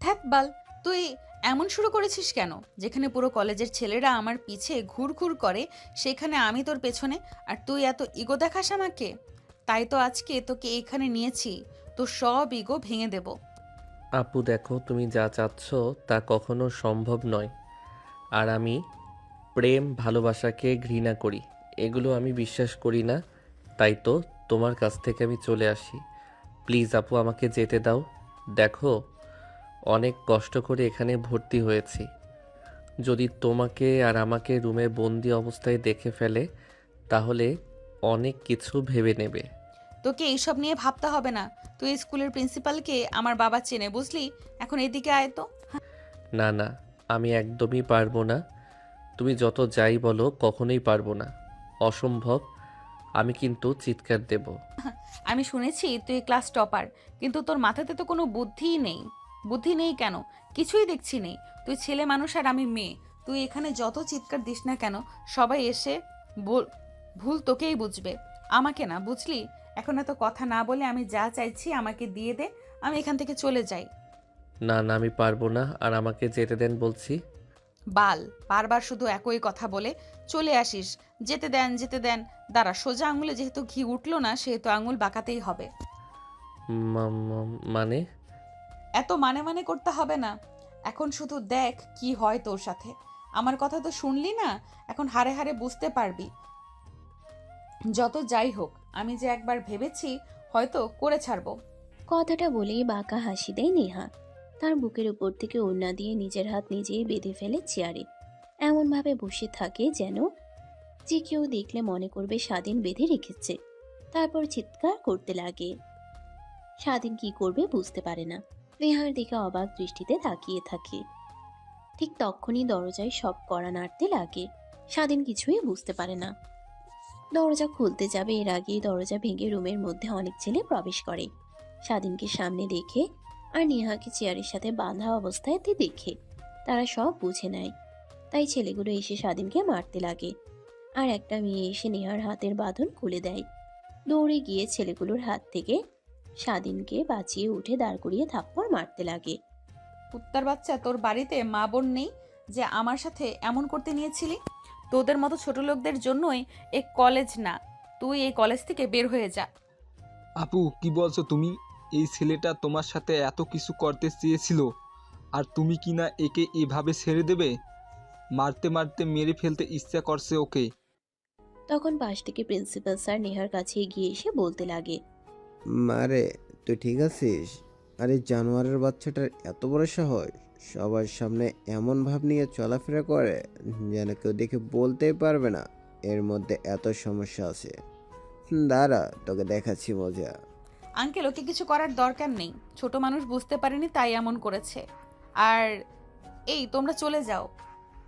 ধ্যাত বাল, তুই এমন শুরু করেছিস কেন? যেখানে পুরো কলেজের ছেলেরা আমার পিছে ঘুর ঘুর করে, সেখানে আমি তোর পেছনে, আর তুই এত ইগো দেখাস আমাকে। তাই তো আজকে তোকে এখানে নিয়েছি, তোর সব ইগো ভেঙে দেব। আপু দেখো, তুমি যা চাচ্ছ তা কখনো সম্ভব নয়। আর আমি প্রেম ভালোবাসাকে ঘৃণা করি, এগুলো আমি বিশ্বাস করি না। তাই তো তোমার কাছ থেকে আমি চলে আসি। প্লিজ আপু, আমাকে যেতে দাও। দেখো, অনেক কষ্ট করে এখানে ভর্তি হয়েছি। যদি তোমাকে আর আমাকে রুমে বন্দি অবস্থায় দেখে ফেলে, তাহলে অনেক কিছু ভেবে নেবে। তোকে এইসব নিয়ে ভাবতে হবে না। তুই স্কুলের প্রিন্সিপালকে আমার বাবা চেনে, বুঝলি? এখন এদিকে আয় তো। না না, আমি একদমই পারবো না। তুমি যত যাই বলো, কখনোই পারবো না। অসম্ভব। আমি কিন্তু চিৎকার দেব। আমি শুনেছি তুই ক্লাস টপার, কিন্তু তোর মাথাতে তো কোনো বুদ্ধিই নেই। বুদ্ধি নেই কেন? কিছুই দেখছি নেই। তুই ছেলে মানুষ আর আমি মেয়ে। তুই এখানে যত চিৎকার দিস না কেন, সবাই এসে ভুল তোকেই বুঝবে, আমাকে না, বুঝলি? এখন এত কথা না বলে আমি যা চাইছি আমাকে দিয়ে দে, আমি এখান থেকে চলে যাই। না না, আমি পারবো না, আর আমাকে যেতে দেন বলছি। বাল, বারবার শুধু একই কথা বলে চলে আসিস। যেতে দেন, যেতে দেন। দাঁড়া, সোজা আঙুলে যেহেতু ঘি উঠলো না, সেহেতু আঙুল বাঁকাতেই হবে। মানে? এত মানে মানে করতে হবে না। এখন শুধু দেখ কি হয় তোর সাথে। আমার কথা তো শুনলি না, এখন হাড়ে হাড়ে বুঝতে পারবি। যত যাই হোক, আমি যে একবার ভেবেছি হয়তো করে ছাড়বো। কথাটা বলেই বাঁকা হাসি দেয় নেহা। তার বুকের উপর থেকে ওড়না দিয়ে নিজের হাত নিজেই বেঁধে ফেলে চেয়ারে, এমনভাবে বসে থাকে যেন যে কেউ দেখলে মনে করবে স্বাধীন বেঁধে রেখেছে। তারপর চিৎকার করতে লাগে। স্বাধীন কি করবে বুঝতে পারে না, নেহার দিকে অবাক দৃষ্টিতে তাকিয়ে থাকে। ঠিক তখনই দরজায় সব কড়া নাড়তে লাগে। স্বাধীন কিছুই বুঝতে পারে না। দরজা খুলতে যাবে এর আগেই দরজা ভেঙে রুমের মধ্যে অনেক ছেলে প্রবেশ করে। স্বাধীনকে সামনে দেখে আর নেহাকে চেয়ারের সাথে বাঁধা অবস্থায় দেখে তারা সব বুঝে নেয়। তাই ছেলেগুলো এসে স্বাধীনকে মারতে লাগে। আর একটা মেয়ে এসে নেহার হাতের বাঁধন খুলে দেয়। দৌড়ে গিয়ে ছেলেগুলোর হাত থেকে স্বাধীনকে বাঁচিয়ে উঠে দাঁড় করিয়ে থাপ্পড় মারতে লাগে। কুত্তার বাচ্চা, তোর বাড়িতে মা বোন নেই যে আমার সাথে এমন করতে নিয়েছিলি? তোদের মতো ছোট লোকদের জন্যই এ কলেজ না। তুই এই কলেজ থেকে বের হয়ে যা। আপু কি বলছো তুমি? এই ছেলেটা তোমার সাথে এত কিছু করতে চেয়েছিল, আর তুমি কি না একে এভাবে ছেড়ে দেবে? মারতে মারতে মেরে ফেলতে ইচ্ছা করছে ওকে। তখন পাশ থেকে প্রিন্সিপাল স্যার নেহার কাছে এগিয়ে এসে বলতে লাগে। মারে, তুই ঠিক আছিস? আরে জানোয়ারের বাচ্চাটার এত বড় সাহস, সবার সামনে এমন ভাব নিয়ে চলাফেরা করে যেন কেউ দেখে বলতেই পারবে না এর মধ্যে এত সমস্যা আছে। দাঁড়া, তোকে দেখাচ্ছি মজা। আঙ্কেল, ওকে কিছু করার দরকার নেই। ছোট মানুষ বুঝতে পারেনি তাই এমন করেছে। আর এই, তোমরা চলে যাও।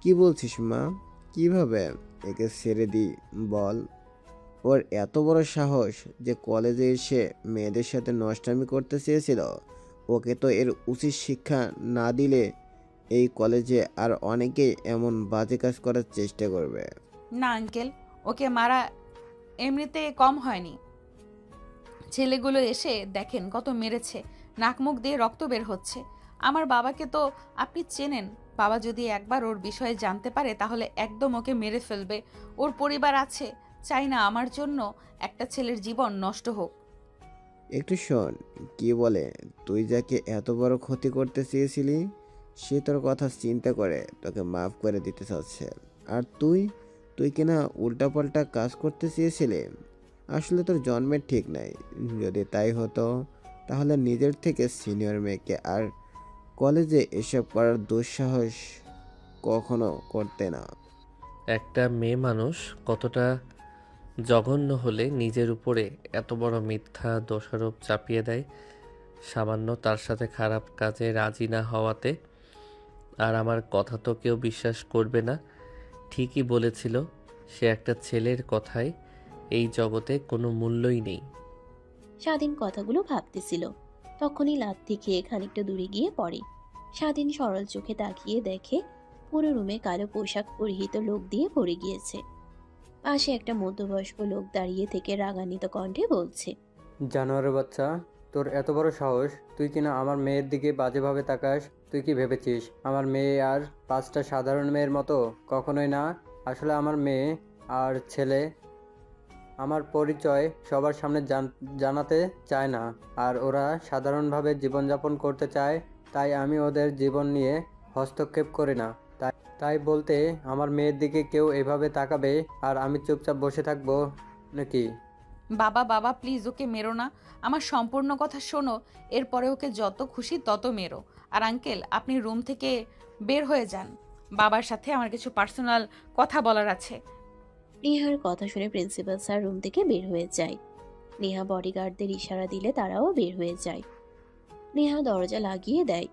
কি বলছিস মা? কিভাবে একে ছেড়ে দিই বল? ওর এত বড় সাহস যে কলেজে এসে মেয়েদের সাথে নষ্টামি করতে চেয়েছিল। ওকে তো এর উচিত শিক্ষা না দিলে এই কলেজে আর অনেকেই এমন বাজে কাজ করার চেষ্টা করবে। না আঙ্কেল, ওকে মারা এমনিতে কম হয়নি। ছেলেগুলো এসে দেখেন কত মেরেছে, নাক মুখ দিয়ে রক্ত বের হচ্ছে। আমার বাবাকে তো আপনি চেনেন। বাবা যদি একবার ওর বিষয়ে জানতে পারে তাহলে একদম ওকে মেরে ফেলবে। ওর পরিবার আছে, চাই না আমার জন্য একটা ছেলের জীবন নষ্ট হোক। একটু শোন, কি বলে, তুই যাকে এত বড় ক্ষতি করতে চেয়েছিলি সে তোর কথা চিন্তা করে তোকে মাফ করে দিতে চাচ্ছে। আর তুই তুই কিনা উল্টাপাল্টা কাজ করতে চেয়েছিলি। আসলে তোর জন্মের ঠিক নাই। যদি তাই হতো তাহলে নিজের থেকে সিনিয়র মেয়েকে আর কলেজে এসব করার দুঃসাহস কখনো করতে না। একটা মেয়ে মানুষ কতটা জঘন্য হলে নিজের উপরে এত বড় মিথ্যা দোষারোপ চাপিয়ে দেয়, সামান্য তার সাথে খারাপ কাজে রাজি না হওয়াতে। আর আমার কথা তো কেউ বিশ্বাস করবে না। ঠিকই বলেছিল, সে একটা ছেলের কথায় এই জগতে কোনো মূল্যই নেই। স্বাধীন কথাগুলো ভাবতেছিল। তখনই লাথি খেয়ে খানিকটা দূরে গিয়ে পড়ে। স্বাধীন সরল চোখে তাকিয়ে দেখে পুরো রুমে কালো পোশাক পরিহিত লোক দিয়ে ভরে গিয়েছে। পাশে একটা মধ্যবয়স্ক লোক দাঁড়িয়ে থেকে রাগান্বিত কণ্ঠে বলছে। জানোয়ারের বাচ্চা, তোর এত বড় সাহস, তুই কিনা আমার মেয়ের দিকে বাজেভাবে তাকাস? তুই কি ভেবেছিস আমার মেয়ে আর 5টা সাধারণ মেয়ের মতো? কখনোই না। আসলে আমার মেয়ে আর ছেলে আমার পরিচয় সবার সামনে জানাতে চায় না, আর ওরা সাধারণভাবে জীবনযাপন করতে চায়, তাই আমি ওদের জীবন নিয়ে হস্তক্ষেপ করি না। তাই তাই বলতে আমার মেয়ের দিকে কেউ এভাবে তাকাবে আর আমি চুপচাপ বসে থাকবো নাকি? বাবা বাবা প্লিজ ওকে মেরো না, আমার সম্পূর্ণ কথা শোনো, এরপরে ওকে যত খুশি তত মেরো। আর আঙ্কেল আপনি রুম থেকে বের হয়ে যান, বাবার সাথে আমার কিছু পার্সোনাল কথা বলার আছে। নেহার কথা শুনে প্রিন্সিপাল স্যার রুম থেকে বের হয়ে যায়। নেহা বডিগার্ডদের ইশারা দিলে তারাও বের হয়ে যায়। নেহা দরজা লাগিয়ে দেয়।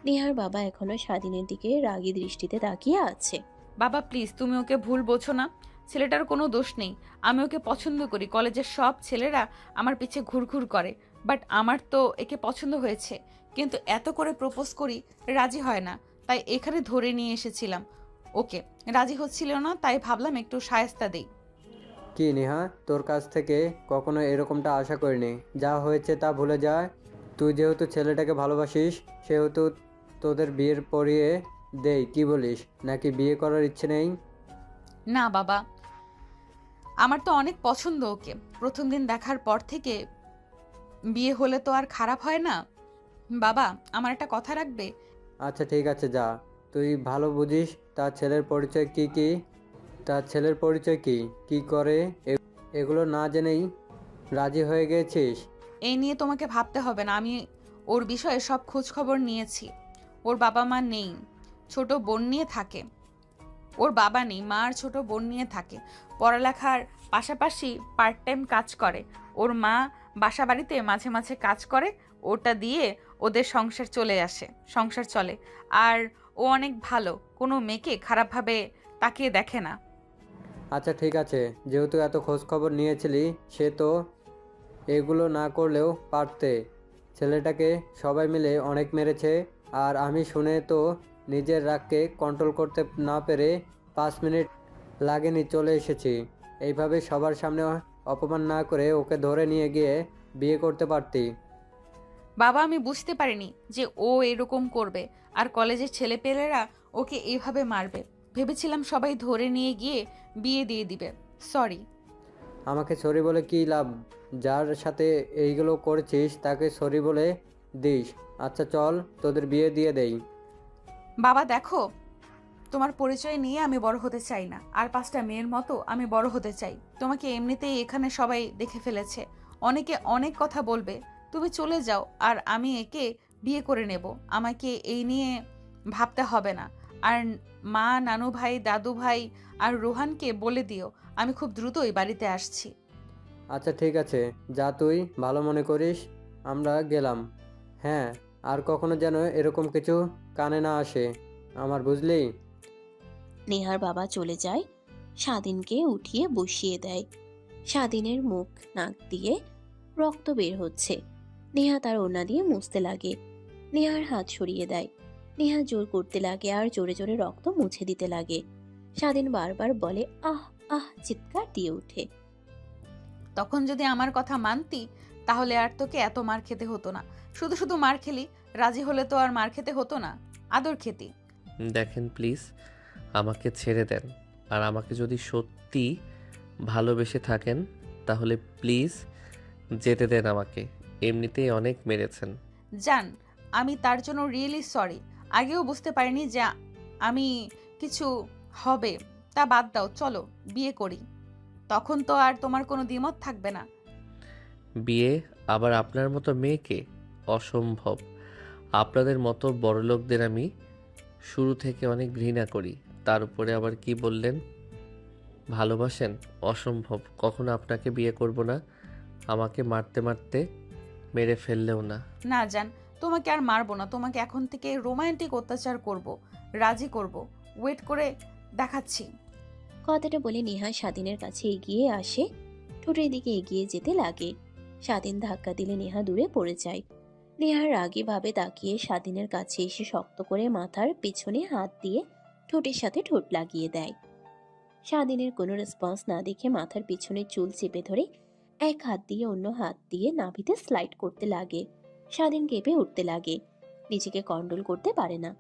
নেহার বাবা এখনো স্বাধীনের দিকে রাগী দৃষ্টিতে তাকিয়ে আছে। বাবা প্লিজ তুমি ওকে ভুল বোঝো না, ছেলেটার কোনো দোষ নেই। আমি ওকে পছন্দ করি, কলেজের সব ছেলেরা আমার পিছে ঘুরঘুর করে, বাট আমার তো একে পছন্দ হয়েছে, কিন্তু এত করে প্রপোজ করি রাজি হয় না, তাই এখানে ধরে নিয়ে এসেছিলাম ওকে। রাজি হচ্ছিল না, তাই ভাবলাম একটু শায়েস্তা দেই। কি নেহা, তোর কাছ থেকে কখনো এরকমটা আশা করিনি। যা হয়েছে তা ভুলে যায়। তুই যেহেতু ছেলেটাকে ভালোবাসিস, সেহেতু তোদের বিয়ের পরিয়ে দেই, কি বলিস? নাকি বিয়ে করার ইচ্ছে নেই? না বাবা, আমার তো অনেক পছন্দ ওকে, প্রথম দিন দেখার পর থেকে। বিয়ে হলে তো আর খারাপ হয় না। বাবা আমার একটা কথা রাখবে? আচ্ছা ঠিক আছে, যা। তুই ভালো বুঝিস তার ছেলের পরিচয় কি কি? তার ছেলের পরিচয় কি কি করে, এগুলো না জেনেই রাজি হয়ে গেছিস? এই নিয়ে তোমাকে ভাবতে হবে না, আমি ওর বিষয়ে সব খোঁজ খবর নিয়েছি। ওর বাবা মা নেই, ছোট বোন নিয়ে থাকে। ওর বাবা নেই, মা আর ছোট বোন নিয়ে থাকে। পড়ালেখার পাশাপাশি পার্ট টাইম কাজ করে। ওর মা বাসা বাড়িতে মাঝে মাঝে কাজ করে, ওটা দিয়ে ওদের সংসার চলে। আর ও অনেক ভালো, কোনো মেয়েকে খারাপভাবে তাকিয়ে দেখে না। আচ্ছা ঠিক আছে, যেহেতু এত খোঁজ খবর নিয়েছিলি, সে তো এগুলো না করলেও পারতে। ছেলেটাকে সবাই মিলে অনেক মেরেছে, আর আমি শুনে তো নিজের রাগকে কন্ট্রোল করতে না পেরে 5 মিনিট লাগেনি চলে এসেছি। এইভাবে সবার সামনে অপমান না করে ওকে ধরে নিয়ে গিয়ে বিয়ে করতে পারতি। বাবা আমি বুঝতে পারিনি যে ও এরকম করবে, আর কলেজের ছেলেপেলেরা ওকে এইভাবে মারবে। ভেবেছিলাম সবাই ধরে নিয়ে গিয়ে বিয়ে দিয়ে দিবে। সরি। আমাকে সরি বলে কী লাভ? যার সাথে এইগুলো করেছিস তাকে সরি বলে দিস। আচ্ছা চল, তোদের বিয়ে দিয়ে দেই। বাবা দেখো, তোমার পরিচয় নিয়ে আমি বড় হতে চাই না, আর 5টা মেয়ের মতো আমি বড় হতে চাই। তোমাকে এমনিতেই এখানে সবাই দেখে ফেলেছে, অনেকে অনেক কথা বলবে। তুমি চলে যাও, আর আমি একে বিয়ে করে নেব। আমাকে এই নিয়ে ভাবতে হবে না। আর মা, নানু ভাই, দাদু ভাই আর রোহানকে বলে দিও আমি খুব দ্রুতই বাড়িতে আসছি। আচ্ছা ঠিক আছে, যা তুই ভালো মনে করিস। আমরা গেলাম। হ্যাঁ, আর কখনো যেন এরকম কিছু কানে না আসে আমার, বুঝলি? নেহার বাবা চলে যায়। স্বাধীনকে উঠিয়ে বসিয়ে দেয়। স্বাধীনের মুখ নাক দিয়ে রক্ত বের হচ্ছে। নেহা তার ওড়না দিয়ে মুছতে লাগে। নেহার হাত সরিয়ে দেয়। নেহা জোর করতে লাগে আর জোরে জোরে রক্ত মুছে দিতে লাগে। স্বাধীন বারবার বলে আহ আহ, চিৎকার দিয়ে ওঠে। তখন যদি আমার কথা মানতি, তাহলে আর তোকে এত মার খেতে হতো না। শুধু শুধু মার খেলি, রাজি হলে তো আর মার খেতে হতো না, আদর খেতি। দেখেন প্লিজ, আমাকে ছেড়ে দেন। আর আমাকে যদি সত্যি ভালোবেসে থাকেন তাহলে প্লিজ যেতে দেন আমাকে। এমনিতেই অনেক মেরেছেন। জান, আমি তার জন্য রিয়েলি সরি। আগেও বুঝতে পারিনি যে আমি কিছু হবে। তা বাদ দাও, চলো বিয়ে করি। তখন তো আর তোমার কোনো দ্বিমত থাকবে না। বিয়ে আবার আপনার মতো মেয়েকে? অসম্ভব। আপনাদের মতো বড়লোকদের আমি শুরু থেকে অনেক ঘৃণা করি। তার উপরে আবার কি বললেন ভালোবাসেন? অসম্ভব, কখনো আপনাকে বিয়ে করব না। আমাকে মারতে মারতে মেরে ফেললেও না। না জান, তোমাকে আর মারবো না, তোমাকে এখন থেকে রোমান্টিক অত্যাচার করব, রাজি করব। ওয়েট করে দেখাচ্ছি। কথাটা বলে নেহা স্বাধীনের কাছে এগিয়ে আসে। ঠোঁটের দিকে এগিয়ে যেতে লাগে। স্বাধীন ধাক্কা দিলে নেহা দূরে পড়ে যায়। নেহার রাগী ভাবে তাকিয়ে স্বাধীনের কাছে এসে শক্ত করে মাথার পিছনে হাত দিয়ে ঠোঁটের সাথে ঠোঁট লাগিয়ে দেয়। স্বাধীনের কোনো রেসপন্স না দেখে মাথার পিছনে চুল চেপে ধরে এক হাত দিয়ে অন্য হাত দিয়ে নাভিতে স্লাইড করতে লাগে। স্বাধীন কেঁপে উঠতে লাগে, নিজেকে কন্ট্রোল করতে পারে না।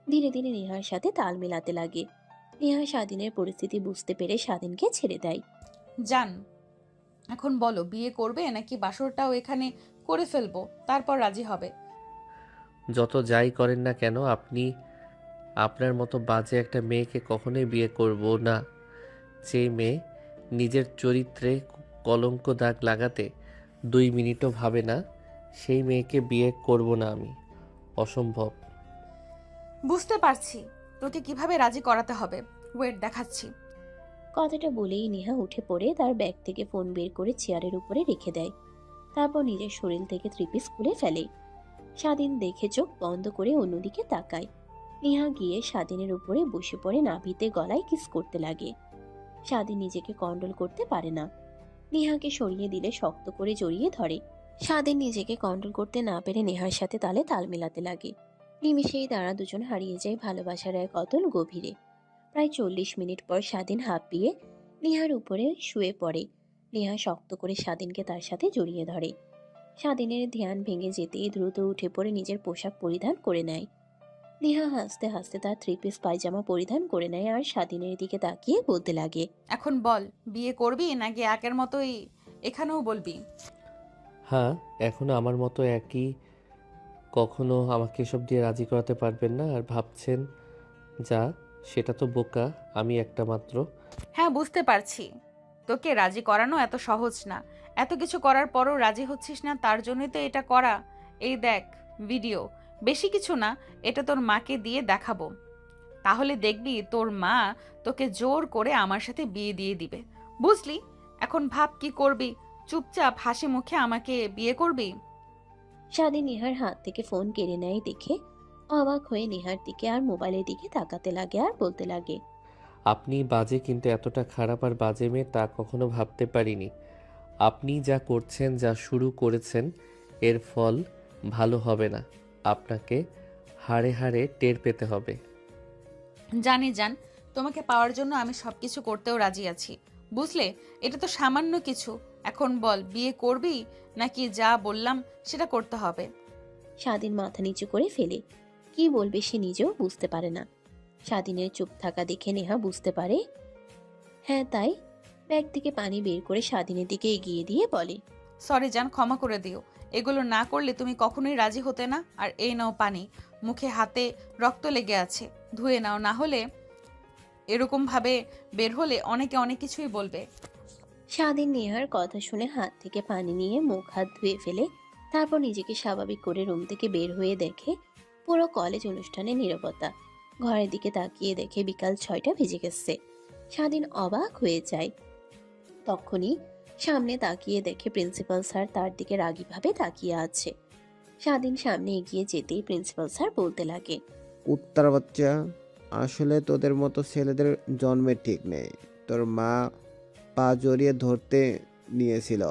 ধীরে ধীরে নেহার সাথে তাল মেলাতে লাগে। নেহা স্বাধীনের পরিস্থিতি বুঝতে পেরে স্বাধীনকে ছেড়ে দেয়। যান, এখন বলো বিয়ে করবে নাকি বাসরটাও এখানে করে ফেলবো, তারপর রাজি হবে? যত যাই করেন না কেন, আপনি আপনার মতো বাজে একটা মেয়েকে কখনোই বিয়ে করব না। যে মেয়ে নিজের চরিত্রে কলঙ্ক দাগ লাগাতে 2 মিনিটও ভাবে না, সেই মেয়েকে বিয়ে করব না আমি। অসম্ভব। বুঝতে পারছি তোকে কিভাবে রাজি করাতে হবে, ওয়েট দেখাচ্ছি। কথাটা বলেই নেহা উঠে পড়ে তার ব্যাগ থেকে ফোন বের করে চেয়ারের উপরে রেখে দেয়। তারপর নিজের শরীর থেকে 3 পিস খুলে ফেলে। স্বাধীন দেখে চোখ বন্ধ করে অন্যদিকে তাকায়। নেহা গিয়ে স্বাধীনের উপরে বসে পড়ে নাভিতে গলায় কিস করতে লাগে। স্বাধীন নিজেকে কন্ট্রোল করতে পারে না। নেহাকে সরিয়ে দিলে শক্ত করে জড়িয়ে ধরে। স্বাধীন নিজেকে কন্ট্রোল করতে না পেরে নেহার সাথে তালে তাল মেলাতে লাগে। নিমিষেই তারা দুজন হারিয়ে যায় ভালোবাসার এক অতল গভীরে। প্রায় 40 মিনিট পর স্বাধীন হাঁপিয়ে নেহার উপরে শুয়ে পড়ে। নেহা শক্ত করে স্বাধীনকে তার সাথে জড়িয়ে ধরে। স্বাধীনের ধ্যান ভেঙে যেতেই দ্রুত উঠে পড়ে নিজের পোশাক পরিধান করে নেয়। নেহা হাসতে হাসতে তার 3 পিস পায়জামা পরিধান করে নেয় আর স্বাধীনের দিকে তাকিয়ে বলতে লাগে, এখন বল বিয়ে করবি নাকি একের মতোই এখানেও বলবি? হ্যাঁ, এখনো আমার মতো একই। কখনো আমাকে এসব দিয়ে রাজি করাতে পারবেন না। আর ভাবছেন যা, সেটা তো বোকা। আমি একটা মাত্র। হ্যাঁ বুঝতে পারছি, তোকে রাজি করানো এত সহজ না। এত কিছু করার পরও রাজি হচ্ছিস না, তার জন্যই তো এটা করা। এই দেখ ভিডিও, বেশি কিছু না, এটা তোর মাকে দিয়ে দেখাবো। তাহলে দেখবি তোর মা তোকে জোর করে আমার সাথে বিয়ে দিয়ে দিবে, বুঝলি? এখন ভাব কি করবি, চুপচাপ হাসি মুখে আমাকে বিয়ে করবি? স্বাধীন নেহার হাত থেকে ফোন কেড়ে নেয় দেখে অবাক হয়ে নেহার দিকে আর মোবাইলের দিকে তাকাতে লাগে আর বলতে লাগে, আপনি বাজে, কিন্তু এতটা খারাপ আর বাজে মেয়ে তা কখনো ভাবতে পারিনি। আপনি যা করছেন, যা শুরু করেছেন, এর ফল ভালো হবে না। আপনাকে হাড়ে হাড়ে টের পেতে হবে। জানি জান, তোমাকে পাওয়ার জন্য আমি সবকিছু করতেও রাজি আছি, বুঝলে? এটা তো সামান্য কিছু। এখন বল বিয়ে করবি নাকি যা বললাম সেটা করতে হবে? স্বাধীন মাথা নিচু করে ফেলে। কি বলবে সে নিজেও বুঝতে পারে না। স্বাধীনের চুপ থাকা দেখে নেহা বুঝতে পারে হ্যাঁ তাই। ব্যাগ থেকে পানি বের করে স্বাধীনের দিকে এগিয়ে দিয়ে বলে, সরি জান, ক্ষমা করে দিও। এগুলো না করলে তুমি কখনোই রাজি হতে না। আর এই নাও পানি, মুখে হাতে রক্ত লেগে আছে, ধুয়ে নাও, না হলে এরকম ভাবে বের হলে অনেকে অনেক কিছুই বলবে। স্বাধীন নেহার কথা শুনে হাত থেকে পানি নিয়ে মুখ হাত ধুয়ে ফেলে। তারপর নিজেকে স্বাভাবিক করে রুম থেকে বের হয়ে দেখে পুরো কলেজ অনুষ্ঠানে নীরবতা। ঘরের দিকে তাকিয়ে দেখে বিকাল 6টা বেজে গেছে। স্বাধীন অবাক হয়ে যায়। তখনই সামনে তাকিয়ে দেখে প্রিন্সিপাল স্যার তার দিকে রাগীভাবে তাকিয়ে আছে। স্বাধীন সামনে এগিয়ে যেতেই প্রিন্সিপাল স্যার বলতে লাগে, উত্তর বাচ্চা, আসলে তোদের মতো ছেলেদের জন্মের ঠিক নেই। তোর মা পা জড়িয়ে ধরতে নিয়েছিল,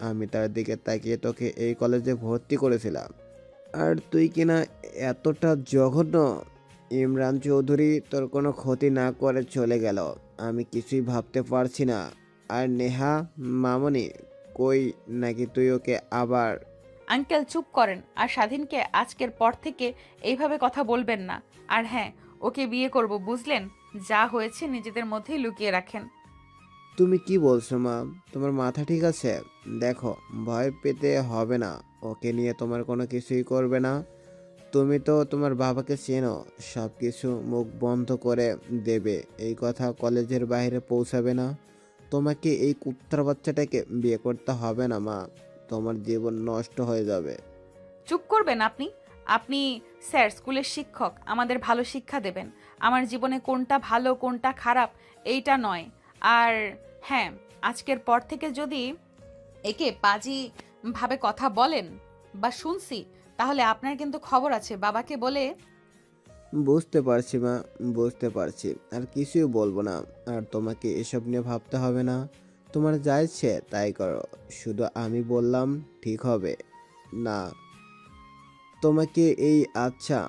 আমি তার দিকে তাকিয়ে তোকে এই কলেজে ভর্তি করেছিলাম, আর তুই কিনা এতটা জঘন্য। ইমরান চৌধুরী তোর কোনো ক্ষতি না করে চলে গেল, আমি কিছুই ভাবতে পারছি না। আর নেহা মামনি কই, নাকি তুই ওকে আবার? আঙ্কেল চুপ করেন, আর স্বাধীনকে আজকের পর থেকে এইভাবে কথা বলবেন না। আর হ্যাঁ, ওকে বিয়ে করব, বুঝলেন? যা হয়েছে নিজেদের মধ্যেই লুকিয়ে রাখেন। তুমি কি বলছো মা? তোমার মাথা ঠিক আছে? দেখো, ভয় পেতে হবে না, ওকে নিয়ে তোমার কোনো কিছুই করবে না। তুমি তো তোমার বাবাকে চেনো, সব কিছু মুখ বন্ধ করে দেবে, এই কথা কলেজের বাইরে পৌঁছাবে না। তোমাকে এই কুত্তার বাচ্চাটাকে বিয়ে করতে হবে না মা, তোমার জীবন নষ্ট হয়ে যাবে। চুপ করবেন আপনি? আপনি স্যার, স্কুলের শিক্ষক, আমাদের ভালো শিক্ষা দেবেন। আমার জীবনে কোনটা ভালো কোনটা খারাপ এইটা নয়। আর হ্যাঁ, আজকের পর থেকে যদি একে পাজি ভাবে কথা বলেন বা শুনছি, তাহলে আপনার কিন্তু খবর আছে। বাবাকে বলে বুঝতে পারছি মা, বুঝতে পারছি, আর কিছুই বলবো না। আর তোমাকে এসব নিয়ে ভাবতে হবে না, তোমার যা ইচ্ছে তাই করো, শুধু আমি বললাম ঠিক হবে না। তোমাকে এই আচ্ছা,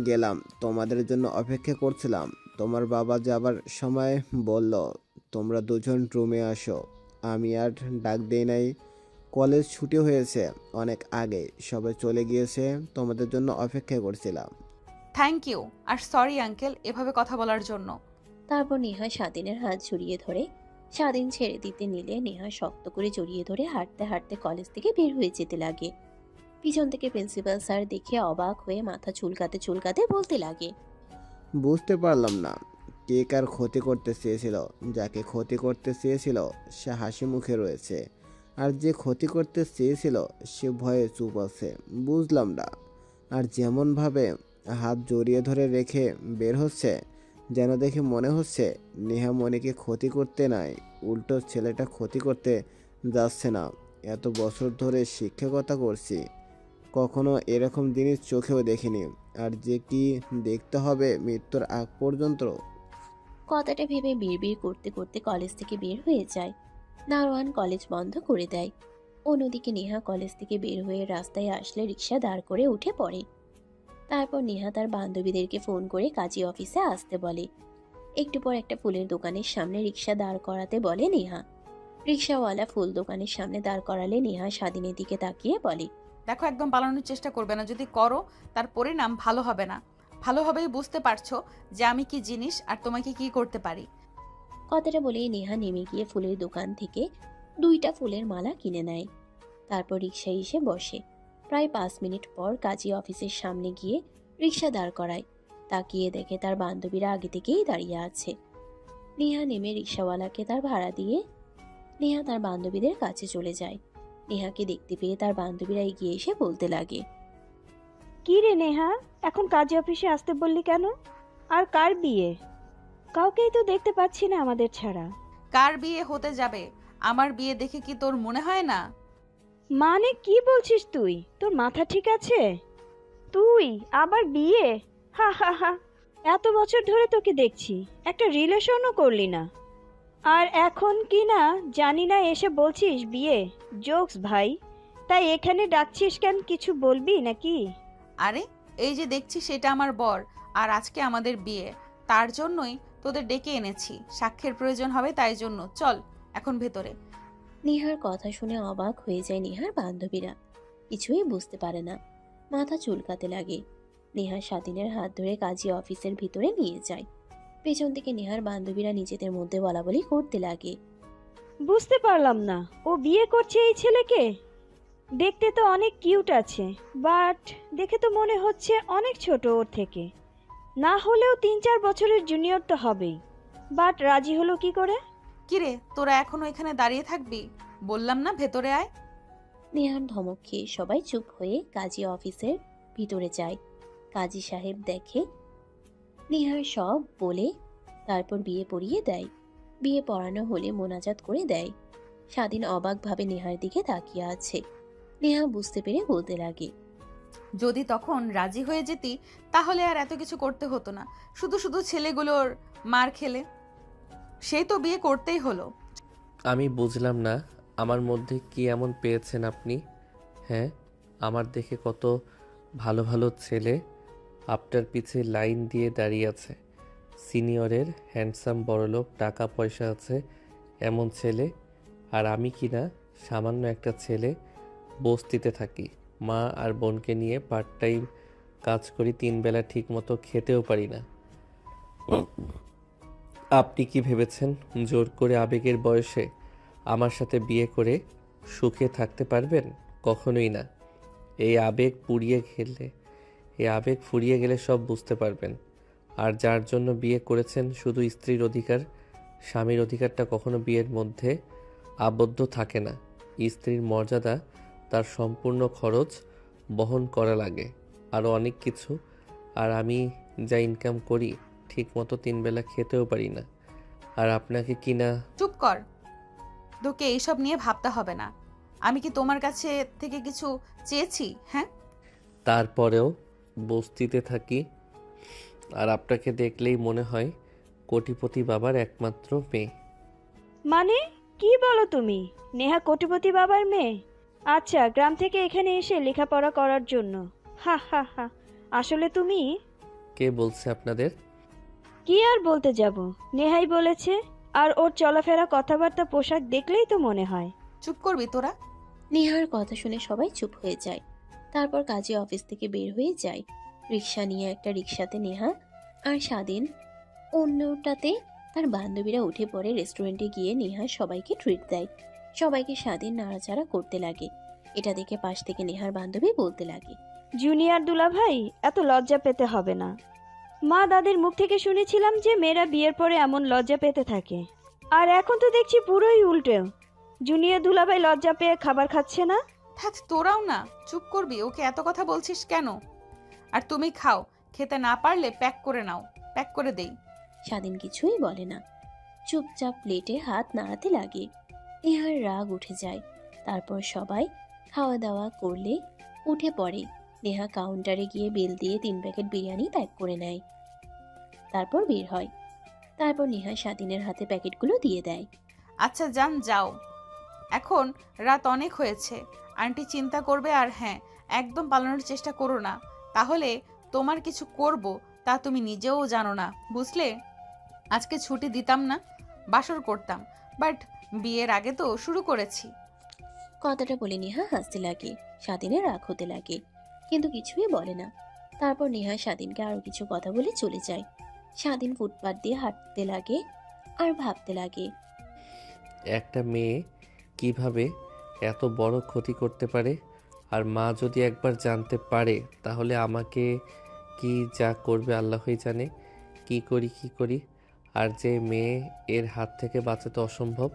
গেলাম, তোমাদের জন্য অপেক্ষা করছিলাম। তোমার বাবা যাবার সময় বলল তোমরা দুজন রুমে আসো, আমি আর ডাক দেই নাই। কলেজ ছুটি হয়েছে অনেক আগে, সবাই চলে গিয়েছে, তোমাদের জন্য অপেক্ষা করছিলাম। থ্যাংক ইউ আর সরি আঙ্কেল এভাবে কথা বলার জন্য। তারপর নেহা স্বাধীনের হাত জড়িয়ে ধরে, স্বাধীন ছেড়ে দিতে নিলে নেহা শক্ত করে জড়িয়ে ধরে হাঁটতে হাঁটতে কলেজ থেকে বের হয়ে যেতে লাগে। পিছন থেকে প্রিন্সিপাল স্যার দেখে অবাক হয়ে মাথা চুলকাতে চুলকাতে বলতে লাগে, বুঝতে পারলাম না কে কার ক্ষতি করতে চেয়েছিল। যাকে ক্ষতি করতে চেয়েছিল সে হাসি মুখে রয়েছে, আর যে ক্ষতি করতে চেয়েছিল সে ভয়ে চুপ আছে। বুঝলাম না। আর যেমনভাবে হাত জড়িয়ে ধরে রেখে বের হচ্ছে, যেন দেখে মনে হচ্ছে নেহা মনিকে ক্ষতি করতে নাই, উল্টো ছেলেটা ক্ষতি করতে যাচ্ছে না। এত বছর ধরে শিক্ষকতা করছি, কখনো এরকম জিনিস চোখেও দেখিনি। আর যে কি দেখতে হবে মৃত্যুর আগ পর্যন্ত। কথাটা ভেবে বিড়বিড় করতে করতে কলেজ থেকে বের হয়ে যায়। দারোয়ান কলেজ বন্ধ করে দেয়। অন্যদিকে নেহা কলেজ থেকে বের হয়ে রাস্তায় আসলে রিক্সা দাঁড় করে উঠে পড়ে। তারপর নেহা তার বান্ধবীদেরকে ফোন করে কাজী অফিসে আসতে বলে। একটু পর একটা ফুলের দোকানের সামনে রিক্সা দাঁড় করাতে বলে নেহা। রিক্সাওয়ালা ফুল দোকানের সামনে দাঁড় করালে নেহা স্বাধীনের দিকে তাকিয়ে বলে, দেখো একদম পালানোর চেষ্টা করবে না, যদি করো তার পরিণাম ভালো হবে না। ভালোভাবেই বুঝতে পারছো যে আমি কি জিনিস আর তোমাকে কি করতে পারি। কথাটা বলেই নেহা নেমে গিয়ে ফুলের দোকান থেকে 2টা ফুলের মালা কিনে নেয়। তারপর রিক্সায় এসে বসে। প্রায় 5 মিনিট পর কাজী অফিসের সামনে গিয়ে রিক্সা দাঁড় করায়। তাকিয়ে দেখে তার বান্ধবীরা আগে থেকেই দাঁড়িয়ে আছে। নেহা নেমে রিক্সাওয়ালাকে তার ভাড়া দিয়ে নেহা তার বান্ধবীদের কাছে চলে যায়। নেহাকে দেখতে পেয়ে তার বান্ধবীরা এগিয়ে এসে বলতে লাগে, কি রে নেহা, এখন কাজী অফিসে আসতে বললি কেন? আর কার বিয়ে? কাউকেই তো দেখতে পাচ্ছি না আমাদের ছাড়া। কার বিয়ে হতে যাবে? আমার বিয়ে দেখে কি তোর মনে হয় না? মানে কি বলছিস তুই? তোর মাথা ঠিক আছে? তুই আবার বিয়ে? হা হা হা। এত বছর ধরে তোকে দেখছি, একটা রিলেশনও করলি না, আর এখন কি না জানি না এসে বলছিস বিয়ে। জোকস ভাই। তাই এখানে ডাকছিস কেন, কিছু বলবি নাকি? আরে এই যে দেখছি সেটা আমার বর, আর আজকে আমাদের বিয়ে। তার জন্যই তোদের ডেকে এনেছি, সাক্ষ্যের প্রয়োজন হবে, তাই জন্য চল এখন ভেতরে। নেহার কথা শুনে অবাক হয়ে যায় নেহার বান্ধবীরা। কিছুই বুঝতে পারে না, মাথা চুলকাতে লাগে। নেহা স্বাধীনের হাত ধরে কাজী অফিসের ভিতরে নিয়ে যায়। পেছন থেকে নেহার বান্ধবীরা নিজেদের মধ্যে বলাবলি করতে লাগে। বুঝতে পারলাম না, ও বিয়ে করছে এই ছেলেকে? দেখতে তো অনেক কিউট আছে, বাট দেখে তো মনে হচ্ছে অনেক ছোট ওর থেকে। না হলেও 3-4 বছরের জুনিয়র তো হবেই। বাট রাজি হলো কি করে? কিরে তোরা এখনো এখানে দাঁড়িয়ে থাকবি? বললাম না ভেতরে আয়। নেহার ধমক খেয়ে সবাই চুপ হয়ে কাজী অফিসের ভিতরে যায়। কাজী সাহেব দেখে নেহার সব বলে তারপর বিয়ে পড়িয়ে দেয়। বিয়ে পড়ানো হলে মোনাজাত করে দেয়। স্বাধীন অবাকভাবে নেহার দিকে তাকিয়ে আছে। নেহা বুঝতে পেরে বলতে লাগে, যদি তখন রাজি হয়ে যেতি তাহলে আর এত কিছু করতে হতো না, শুধু শুধু ছেলেগুলোর মার খেলে। সেই তো বিয়ে করতেই হলো। আমি বুঝলাম না আমার মধ্যে কি এমন পেয়েছেন আপনি। হ্যাঁ, আমার দেখে কত ভালো ভালো ছেলে আপনার পিছে লাইন দিয়ে দাঁড়িয়ে আছে। সিনিয়রের হ্যান্ডসাম বড়লোক, টাকা পয়সা আছে এমন ছেলে, আর আমি কি না সামান্য একটা ছেলে, বস্তিতে থাকি, মা আর বোনকে নিয়ে পার্ট টাইম কাজ করি, 3 বেলা ঠিক মতো খেতেও পারি না। আপনি কি ভেবেছেন জোর করে আবেগের বয়সে আমার সাথে বিয়ে করে সুখে থাকতে পারবেন? কখনোই না। এই আবেগ ফুরিয়ে গেলে সব বুঝতে পারবেন। আর যার জন্য বিয়ে করেছেন শুধু স্ত্রীর অধিকার, স্বামীর অধিকারটা কখনো বিয়ের মধ্যে আবদ্ধ থাকে না। স্ত্রীর মর্যাদা, তার সম্পূর্ণ খরচ বহন করা লাগে, আরও অনেক কিছু। আর আমি যা ইনকাম করি ঠিক মতো 3 বেলা খেতেও পারি না। আর আপনাকে কিনা। চুপ কর, তোকে এইসব নিয়ে ভাবতে হবে না। আমি কি তোমার কাছে থেকে কিছু চেয়েছি? হ্যাঁ, তারপরেও বস্তিতে থাকি, আর আপনাকে দেখলেই মনে হয় কোটিপতি বাবার একমাত্র মেয়ে। মানে কি বলো তুমি? নেহা কোটিপতি বাবার মেয়ে? আচ্ছা, গ্রাম থেকে এখানে এসে লেখাপড়া করার জন্য? হা হা হা। আসলে তুমি? কে বলছে আপনাদের? কি আর বলতে যাব, নেহাই বলেছে। আর ওর চলাফেরা, কথাবার্তা, পোশাক দেখলেই তো মনে হয়। চুপ করবি তোরা? নেহার কথা শুনে সবাই চুপ হয়ে যায়। তারপর কাজী অফিস থেকে বের হয়ে যায়। রিক্সা নিয়ে একটা রিক্সাতে নেহা আর স্বাধীন, অন্যটাতে তার বান্ধবীরা উঠে পড়ে। রেস্টুরেন্টে গিয়ে নেহা সবাইকে ট্রিট দেয়। সবাইকে স্বাধীন নাড়াচাড়া করতে লাগে। এটা দেখে পাশ থেকে নেহার বান্ধবী বলতে লাগে, জুনিয়র দুলাভাই, এত লজ্জা পেতে হবে না। মা দাদির মুখ থেকে শুনেছিলাম যে মেয়েরা বিয়ের পরে এমন লজ্জা পেতে থাকে, আর এখন তো দেখছি পুরোই উল্টো। জুনিয়র দুলাভাই লজ্জা পেয়ে খাবার খাচ্ছে না। ধ্যাৎ, তোরাও না চুপ করবি? ওকে এত কথা বলছিস কেন? আর তুমি খাও, খেতে না পারলে প্যাক করে নাও, প্যাক করে দেই। স্বাধীন কিছুই বলে না, চুপচাপ প্লেটে হাত নাড়াতে লাগে। নেহার রাগ উঠে যায়। তারপর সবাই খাওয়া দাওয়া করলে উঠে পড়ে। নেহা কাউন্টারে গিয়ে বিল দিয়ে 3 প্যাকেট বিরিয়ানি প্যাক করে নেয়। তারপর বের হয়। তারপর নেহা স্বাধীনের হাতে প্যাকেটগুলো দিয়ে দেয়। আচ্ছা যান, যাও, এখন রাত অনেক হয়েছে। আন্টি চিন্তা করবে। আর হ্যাঁ, একদম পালানোর চেষ্টা করো না, তাহলে তোমার কিছু করব তা তুমি নিজেও জানো না, বুঝলে? আজকে ছুটি দিতাম না, বাসর করতাম, বাট বিয়ের আগে তো শুরু করেছি। কথাটা বলে নেহা হাসতে লাগে। স্বাধীনের রাগ হতে লাগে, কিন্তু কিছুই বলে না। তারপর নেহা স্বাধীনকে আরো কিছু কথা বলে চলে যায়। স্বাধীন ফুটপাত দিয়ে হাঁটতে লাগে আর ভাবতে লাগে, একটা মেয়ে কিভাবে এত বড় ক্ষতি করতে পারে? আর মা যদি একবার জানতে পারে তাহলে আমাকে কি যা করবে আল্লাহই জানে। কি করি। আর যে মেয়ে, এর হাত থেকে বাঁচাতে অসম্ভব।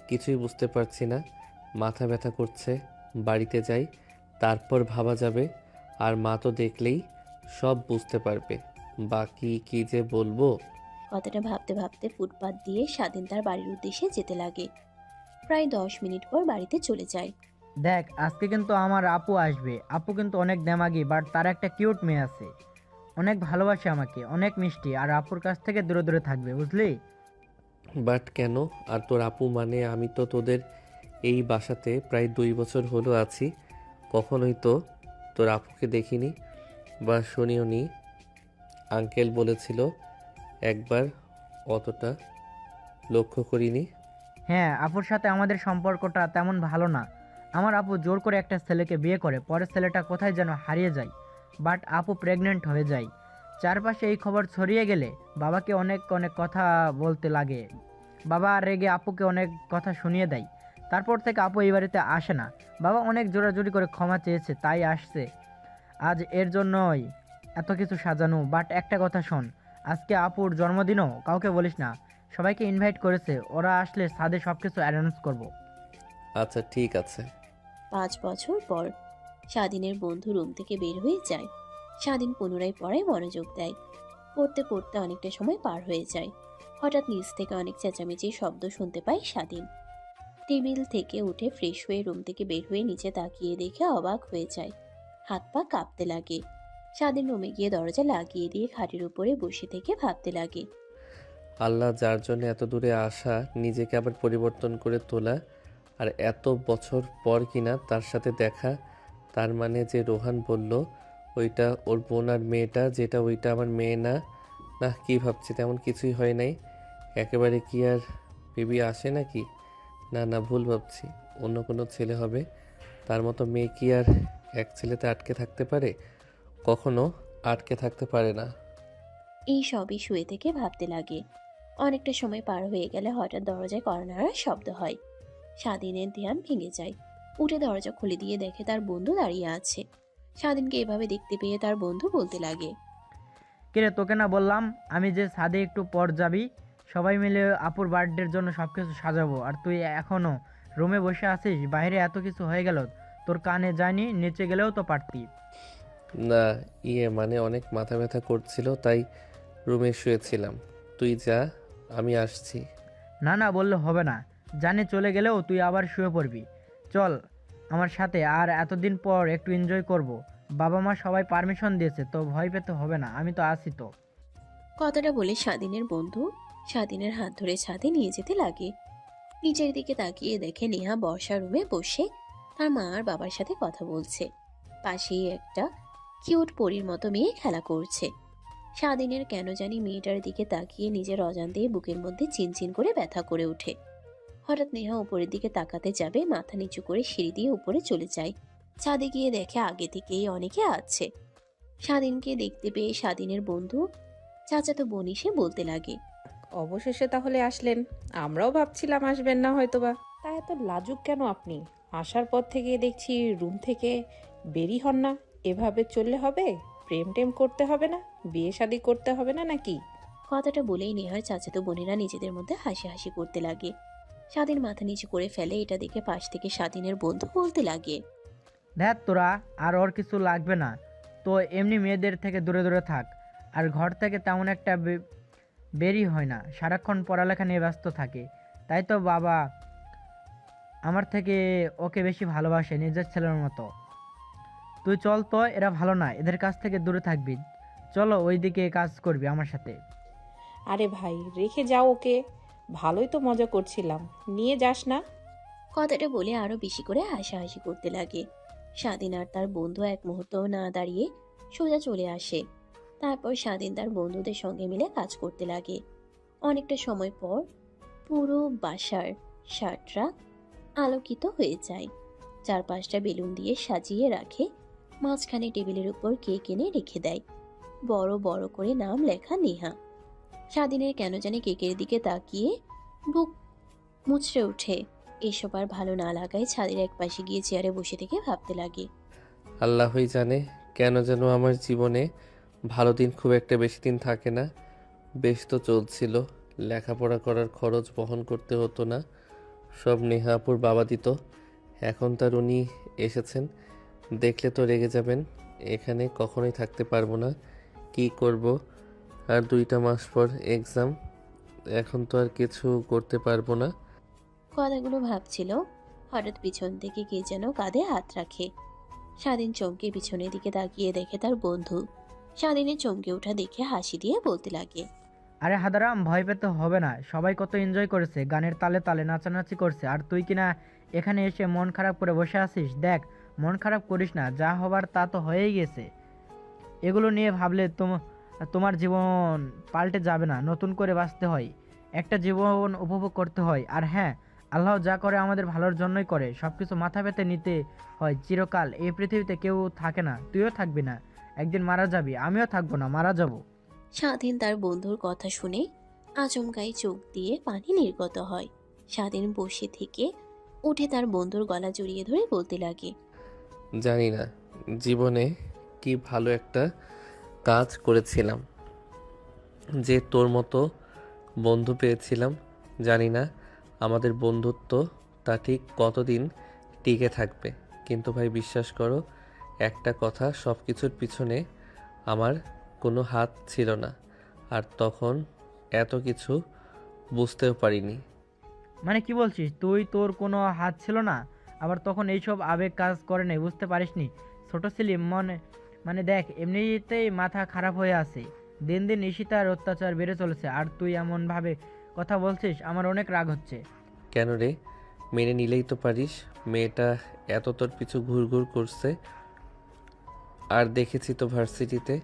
কিছুই বুঝতে পারছি না, মাথা ব্যথা করছে। বাড়িতে যাই, তারপর ভাবা যাবে। আর মা তো দেখলেই সব বুঝতে পারবে। বাকি কি যে বলবো। কথাটা ভাবতে ভাবতে ফুটপাত দিয়ে স্বাধীন তার বাড়ির উদ্দেশ্যে যেতে লাগে। প্রায় 10 মিনিট পর বাড়িতে চলে যায়। দেখ, আজকে কিন্তু আমার আপু আসবে। আপু কিন্তু অনেক দেমাগি, বাট তার একটা কিউট মেয়ে আছে, অনেক ভালোবাসে আমাকে, অনেক মিষ্টি। আর আপুর কাছ থেকে দূরে দূরে থাকবে, বুঝলি? বাট কেন? আর তোর আপু মানে? আমি তো তোদের এই বাসাতে প্রায় 2 বছর হলো আছি, কখনোই তো তোর আপুকে দেখিনি বা শুনিও নি। আঙ্কেল বলেছিল একবার, অতটা লক্ষ্য করিনি। হ্যাঁ, আপুর সাথে আমাদের সম্পর্কটা তেমন ভালো না। আমার আপু জোর করে একটা ছেলেকে বিয়ে করে, পরে ছেলেটা কোথায় যেন হারিয়ে যায়। বাট আপু প্রেগনেন্ট হয়ে যায়। চারপাশে এই খবর ছড়িয়ে গেলে বাবাকে অনেক অনেক কথা বলতে লাগে। বাবা রেগে আপুকে অনেক কথা শুনিয়ে দেয়। তারপর থেকে আপু এই বাড়িতে আসে না। বাবা অনেক জোরাজুরি করে ক্ষমা চেয়েছে, তাই আসছে আজ। এর জন্যই এত কিছু সাজানো। বাট একটা কথা শোন, আজকে আপুর জন্মদিনও কাউকে বলিস না। সবাইকে ইনভাইট করেছে, ওরা আসলে ছাদে সব কিছু অ্যারেঞ্জ করবো। আচ্ছা ঠিক আছে। 5 বছর পর স্বাধীনের বন্ধু রুম থেকে বের হয়ে যায়। স্বাধীন পুনরায় পড়ায় মনোযোগ দেয়। পড়তে পড়তে অনেকটা সময় পার হয়ে যায়। হঠাৎ নিচ থেকে অনেক চেঁচামেচির শব্দ শুনতে পায় স্বাধীন। টেবিল থেকে উঠে ফ্রেশ হয়ে রুম থেকে বের হয়ে নিচে তাকিয়ে দেখে অবাক হয়ে যায়। হাত পা কাঁপতে লাগে। স্বাধীন রুমে গিয়ে দরজা লাগিয়ে দিয়ে খাটের উপরে বসে থেকে ভাবতে লাগে, আল্লাহ যার জন্য এত দূরে আসা, নিজেকে আবার পরিবর্তন করে তোলা, আর এত বছর পর কিনা তার সাথে দেখা। তার মানে যে রোহান বলল ওইটা ওর বোন, আর মেয়েটা যেটা ওইটা আমার মেয়ে না। না, কি ভাবছি, তেমন কিছুই হয় নাই। একেবারে কি আর বেবি আসে নাকি? না, ভুল ভাবছি। অন্য কোনো ছেলে হবে। তার মতো মেয়ে কি আর এক ছেলেতে আটকে থাকতে পারে? কখনো আটকে থাকতে পারে না। এই সবই শুয়ে থেকে ভাবতে লাগে। অনেকটা সময় পার হয়ে গেলে হঠাৎ দরজায় কড়া নাড়ার শব্দ হয়। স্বাধীনের ধ্যান ভেঙে যায়। উঠে দরজা খুলে দিয়ে দেখে তার বন্ধু দাঁড়িয়ে আছে। স্বাধীনকে এভাবে দেখতে পেয়ে তার বন্ধু বলতে লাগে, কিরে, তোকে না বললাম আমি যে ছাদে একটু পর যাবি? সবাই মিলে আপুর বার্থডের জন্য সব কিছু সাজাবো, আর তুই এখনো রুমে বসে আছিস? বাইরে এত কিছু হয়ে গেল, তোর কানে যায়নি? নিচে গেলেও তো পারতি। না, মানে অনেক মাথা ব্যথা করছিল, তাই রুমে শুয়েছিলাম। তুই যা, আমি আসছি। না বললে হবে না। জানি চলে গেলেও তুই আবার শুয়ে পড়বি। চল আমার সাথে, আর এতদিন পর একটু এনজয় করব। বাবা মা সবাই পারমিশন দিয়েছে, তো ভয় পেতে হবে না, আমি তো আছি তো। কথাটা বলে স্বাধীনের বন্ধু স্বাধীনের হাত ধরে ছাদে নিয়ে যেতে লাগে। নিচের দিকে তাকিয়ে দেখে নেহা বর্ষা রুমে বসে তার মা আর বাবার সাথে কথা বলছে। পাশেই একটা কিউট পরীর মতো মেয়ে খেলা করছে। স্বাধীনের কেন জানি মেয়েটার দিকে তাকিয়ে নিজের অজান্তেই বুকের মধ্যে চিনচিন করে ব্যথা করে ওঠে। হঠাৎ নেহা উপরের দিকে তাকাতে যাবে, মাথা নিচু করে সিঁড়ি দিয়ে উপরে চলে যায়। ছাদে গিয়ে দেখে আগে থেকেই অনেকে আছে। স্বাধীনকে দেখতে পেয়ে স্বাধীনের বন্ধু চাচাতো বোন এসে বলতে লাগে, অবশেষে তাহলে আসলেন। আমরাও ভাবছিলাম আসবেন না হয়তোবা। তা এত লাজুক কেন আপনি? আসার পর থেকে দেখছি রুম থেকে বেরি হন না। এভাবে চললে হবে? প্রেম টেম করতে হবে না? বিয়ে শাদী করতে হবে না নাকি? কথাটা বলেই নেহার চাচাতো বোনেরা নিজেদের মধ্যে হাসি হাসি করতে লাগে। স্বাধীন মাথা নিচু করে ফেলে। এটা দেখে পাশ থেকে স্বাধীনের বন্ধু বলতে লাগে, দেখ তোরা, আর ওর কিছু লাগবে না তো, এমনি মেয়েদের থেকে দূরে দূরে থাক। আর ঘর থেকে তেমন একটা বেরি হয় না, সারাক্ষণ পড়ালেখা নিয়ে ব্যস্ত থাকে। তাই তো বাবা আমার থেকে ওকে বেশি ভালোবাসে, নিজের ছেলের মতো। তুই চল তো, এরা ভালো না, এদের কাছ থেকে দূরে থাকবি। চলো ওইদিকে কাজ করবি আমার সাথে। আরে ভাই, রেখে যাও ওকে। ভালোই তো মজা করছিলাম, নিয়ে যাস না। কথাটা বলে আরো বেশি করে হাসাহাসি করতে লাগে। স্বাধীন আর তার বন্ধু এক মুহূর্তও না দাঁড়িয়ে সোজা চলে আসে। তারপর স্বাধীন তার বন্ধুদের সঙ্গে মিলে কাজ করতে লাগে। অনেকটা সময় পর পুরো বাসার শার্টরা আলোকিত হয়ে যায়। চারপাশটা বেলুন দিয়ে সাজিয়ে রাখে। মাঝখানে টেবিলের উপর কেক এনে রেখে দেয়। বড় বড় করে নাম লেখা নেহা। স্বাধীনের কেন জানি কেকের দিকে তাকিয়ে বুক মুচড়ে ওঠে। এসব আর ভালো না লাগায় ছাদের এক পাশে গিয়ে চেয়ারে বসে থেকে ভাবতে লাগে, আল্লাহই জানে কেন যেন আমার জীবনে ভালো দিন খুব একটা বেশি দিন থাকে না। বেশ তো চলছিল, লেখাপড়া করার খরচ বহন করতে হতো না, সব নেহাপুর বাবা দিত। এখন তার উনি এসেছেন, দেখলে তো রেগে যাবেন। এখানে কখনোই থাকতে পারবো না। কি করব? আর 2টা মাস পর এক্সাম, এখন তো আর কিছু করতে পারবো না। কথাগুলো ভাবছিল। হঠাৎ পিছন থেকে কে যেন কাঁধে হাত রাখে। স্বাধীন চমকে পিছনের দিকে তাকিয়ে দেখে তার বন্ধু। স্বাধীনের চমকে ওঠা দেখে হাসি দিয়ে বলতে লাগে, আরে হাদারাম, ভয় পেতে হবে না, সবাই কত এনজয় করেছে, গানের তালে তালে নাচানাচি করছে, আর তুই কিনা এখানে এসে মন খারাপ করে বসে আছিস। দেখ, মন খারাপ করিস না, যা হবার তা তো হয়েই গেছে। এগুলো নিয়ে ভাবলে তোমার জীবন পাল্টে যাবে না, নতুন করে বাঁচতে হয়, একটা জীবন উপভোগ করতে হয়। আর হ্যাঁ, আল্লাহ যা করে আমাদের ভালোর জন্যই করে, সব কিছু মাথা পেতে নিতে হয়। চিরকাল এই পৃথিবীতে কেউ থাকে না, তুইও থাকবি না, একদিন মারা যাবি, আমিও থাকবো না, মারা যাব। স্বাধীন তার বন্ধুর কথা শুনে আচমকাই চোখ দিয়ে পানি নির্গত হয়। স্বাধীন বসে থেকে উঠে তার বন্ধুর গলা জড়িয়ে ধরে বলতে লাগে, জানি না জীবনে কি ভালো একটা কাজ করেছিলাম যে তোর মতো বন্ধু পেয়েছিলাম। জানি না আমাদের বন্ধুত্ব তা ঠিক কতদিন টিকে থাকবে, কিন্তু ভাই বিশ্বাস করো একটা কথা, সব কিছুর পিছনে আমার কোনো হাত ছিল না, আর তখন এত কিছু বুঝতেও পারিনি। মানে কি বলছিস তুই? তোর কোনো হাত ছিল না, আবার তখন এইসব আবেগ কাজ করে নাই, বুঝতে পারিসনি? ছোট ছিলি মানে দেখ, এমনিতেই মাথা খারাপ হয়ে আছে, দিন দিন ঈশিতার অত্যাচার বেড়ে চলেছে, আর তুই এমনভাবে কথা বলছিস, আমার অনেক রাগ হচ্ছে। কেন রে, মেনে নিলেই তো পারিস। মেয়েটা এত তোর পিছু ঘুরঘুর করছে, আর দেখেছি তো ভার্সিটিতে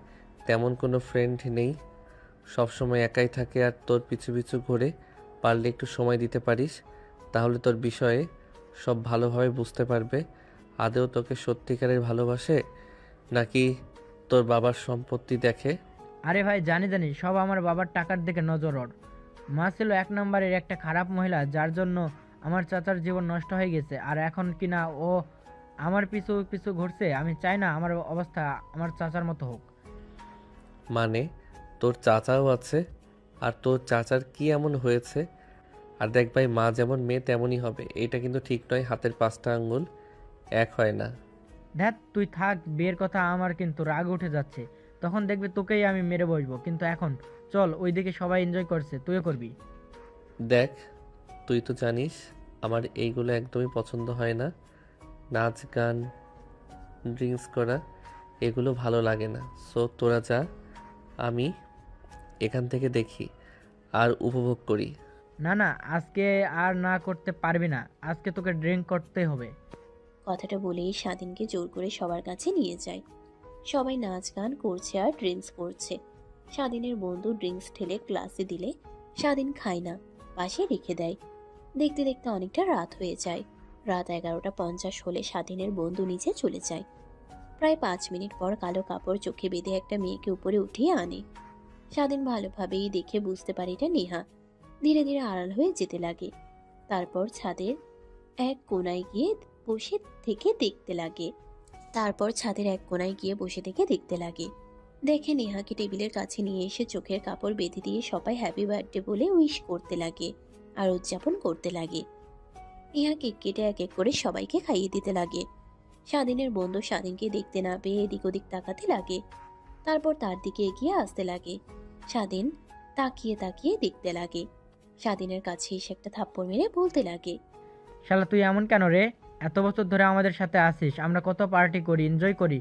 তেমন কোনো ফ্রেন্ড নেই, সবসময় একাই থাকে আর তোর পিছু পিছু ঘুরে। পারলে একটু সময় দিতে পারিস, তাহলে তোর বিষয়ে সব ভালোভাবে বুঝতে পারবে। আদেও তোকে সত্যিকারের ভালোবাসে নাকি তোর বাবার সম্পত্তি দেখে? আরে ভাই, জানি জানি, সব আমার বাবার টাকার দিকে নজর ওর। মা ছিল 1 নম্বরের একটা খারাপ মহিলা, যার জন্য আমার চাচার জীবন নষ্ট হয়ে গেছে, আর এখন কিনা ও আমার পিছু পিছু ঘুরছে। আমি চাই না আমার অবস্থা আমার চাচার মতো হোক। মানে তোর চাচাও আছে, আর তোর চাচার কি এমন হয়েছে? আর দেখ ভাই, মা যেমন মেয়ে তেমনই হবে, এটা কিন্তু ঠিক নয়। হাতের 5টা আঙ্গুল এক হয় না। দেখ তুই থাক, বিয়ের কথা আমার কিন্তু রাগ উঠে যাচ্ছে, তখন দেখবি তোকেই আমি মেরে বসবো। কিন্তু এখন চল, ওইদিকে সবাই এনজয় করছে, তুইও করবি। দেখ, তুই তো জানিস আমার এইগুলো একদমই পছন্দ হয় না। নাচ গান, ড্রিঙ্কস করা, এগুলো ভালো লাগে না। সো তোরা যা, আমি এখান থেকে দেখি আর উপভোগ করি। না না, আজকে আর না করতে পারবি না, আজকে তোকে ড্রিঙ্ক করতে হবে। কথাটা বলেই স্বাধীনকে জোর করে সবার কাছে নিয়ে যায়। সবাই নাচ গান করছে আর ড্রিঙ্কস করছে। স্বাধীনের বন্ধু ড্রিঙ্কস ঢেলে গ্লাসে দিলে স্বাধীন খায় না, পাশে রেখে দেয়। দেখতে দেখতে অনেকটা রাত হয়ে যায়। রাত 11:50 হলে স্বাধীনের বন্ধু নিচে চলে যায়। প্রায় 5 মিনিট পর কালো কাপড় চোখে বেঁধে একটা মেয়েকে উপরে উঠিয়ে আনে। স্বাধীন ভালোভাবেই দেখে বুঝতে পারে এটা নেহা। ধীরে ধীরে আড়াল হয়ে যেতে লাগে। তারপর ছাদের এক কোনায় গিয়ে বসে থেকে দেখতে লাগে। দেখে নেহাকে টেবিলের কাছে নিয়ে এসে চোখের কাপড় বেঁধে দিয়ে সবাই হ্যাপি বার্থডে বলে উইশ করতে লাগে আর উদযাপন করতে লাগে। নেহা কেক কেটে এক এক করে সবাইকে খাইয়ে দিতে লাগে। স্বাধীনের বন্ধু স্বাধীনকে দেখতে না পেয়ে এদিক ওদিক তাকাতে লাগে। তারপর তার দিকে এগিয়ে আসতে লাগে। স্বাধীন তাকিয়ে তাকিয়ে দেখতে লাগে। স্বাধীনের কাছে এসে একটা থাপ্পড় মেরে বলতে লাগে, শালা তুই এমন কেন রে? এত বছর ধরে আমাদের সাথে আসিস, আমরা কত পার্টি করি, এনজয় করি,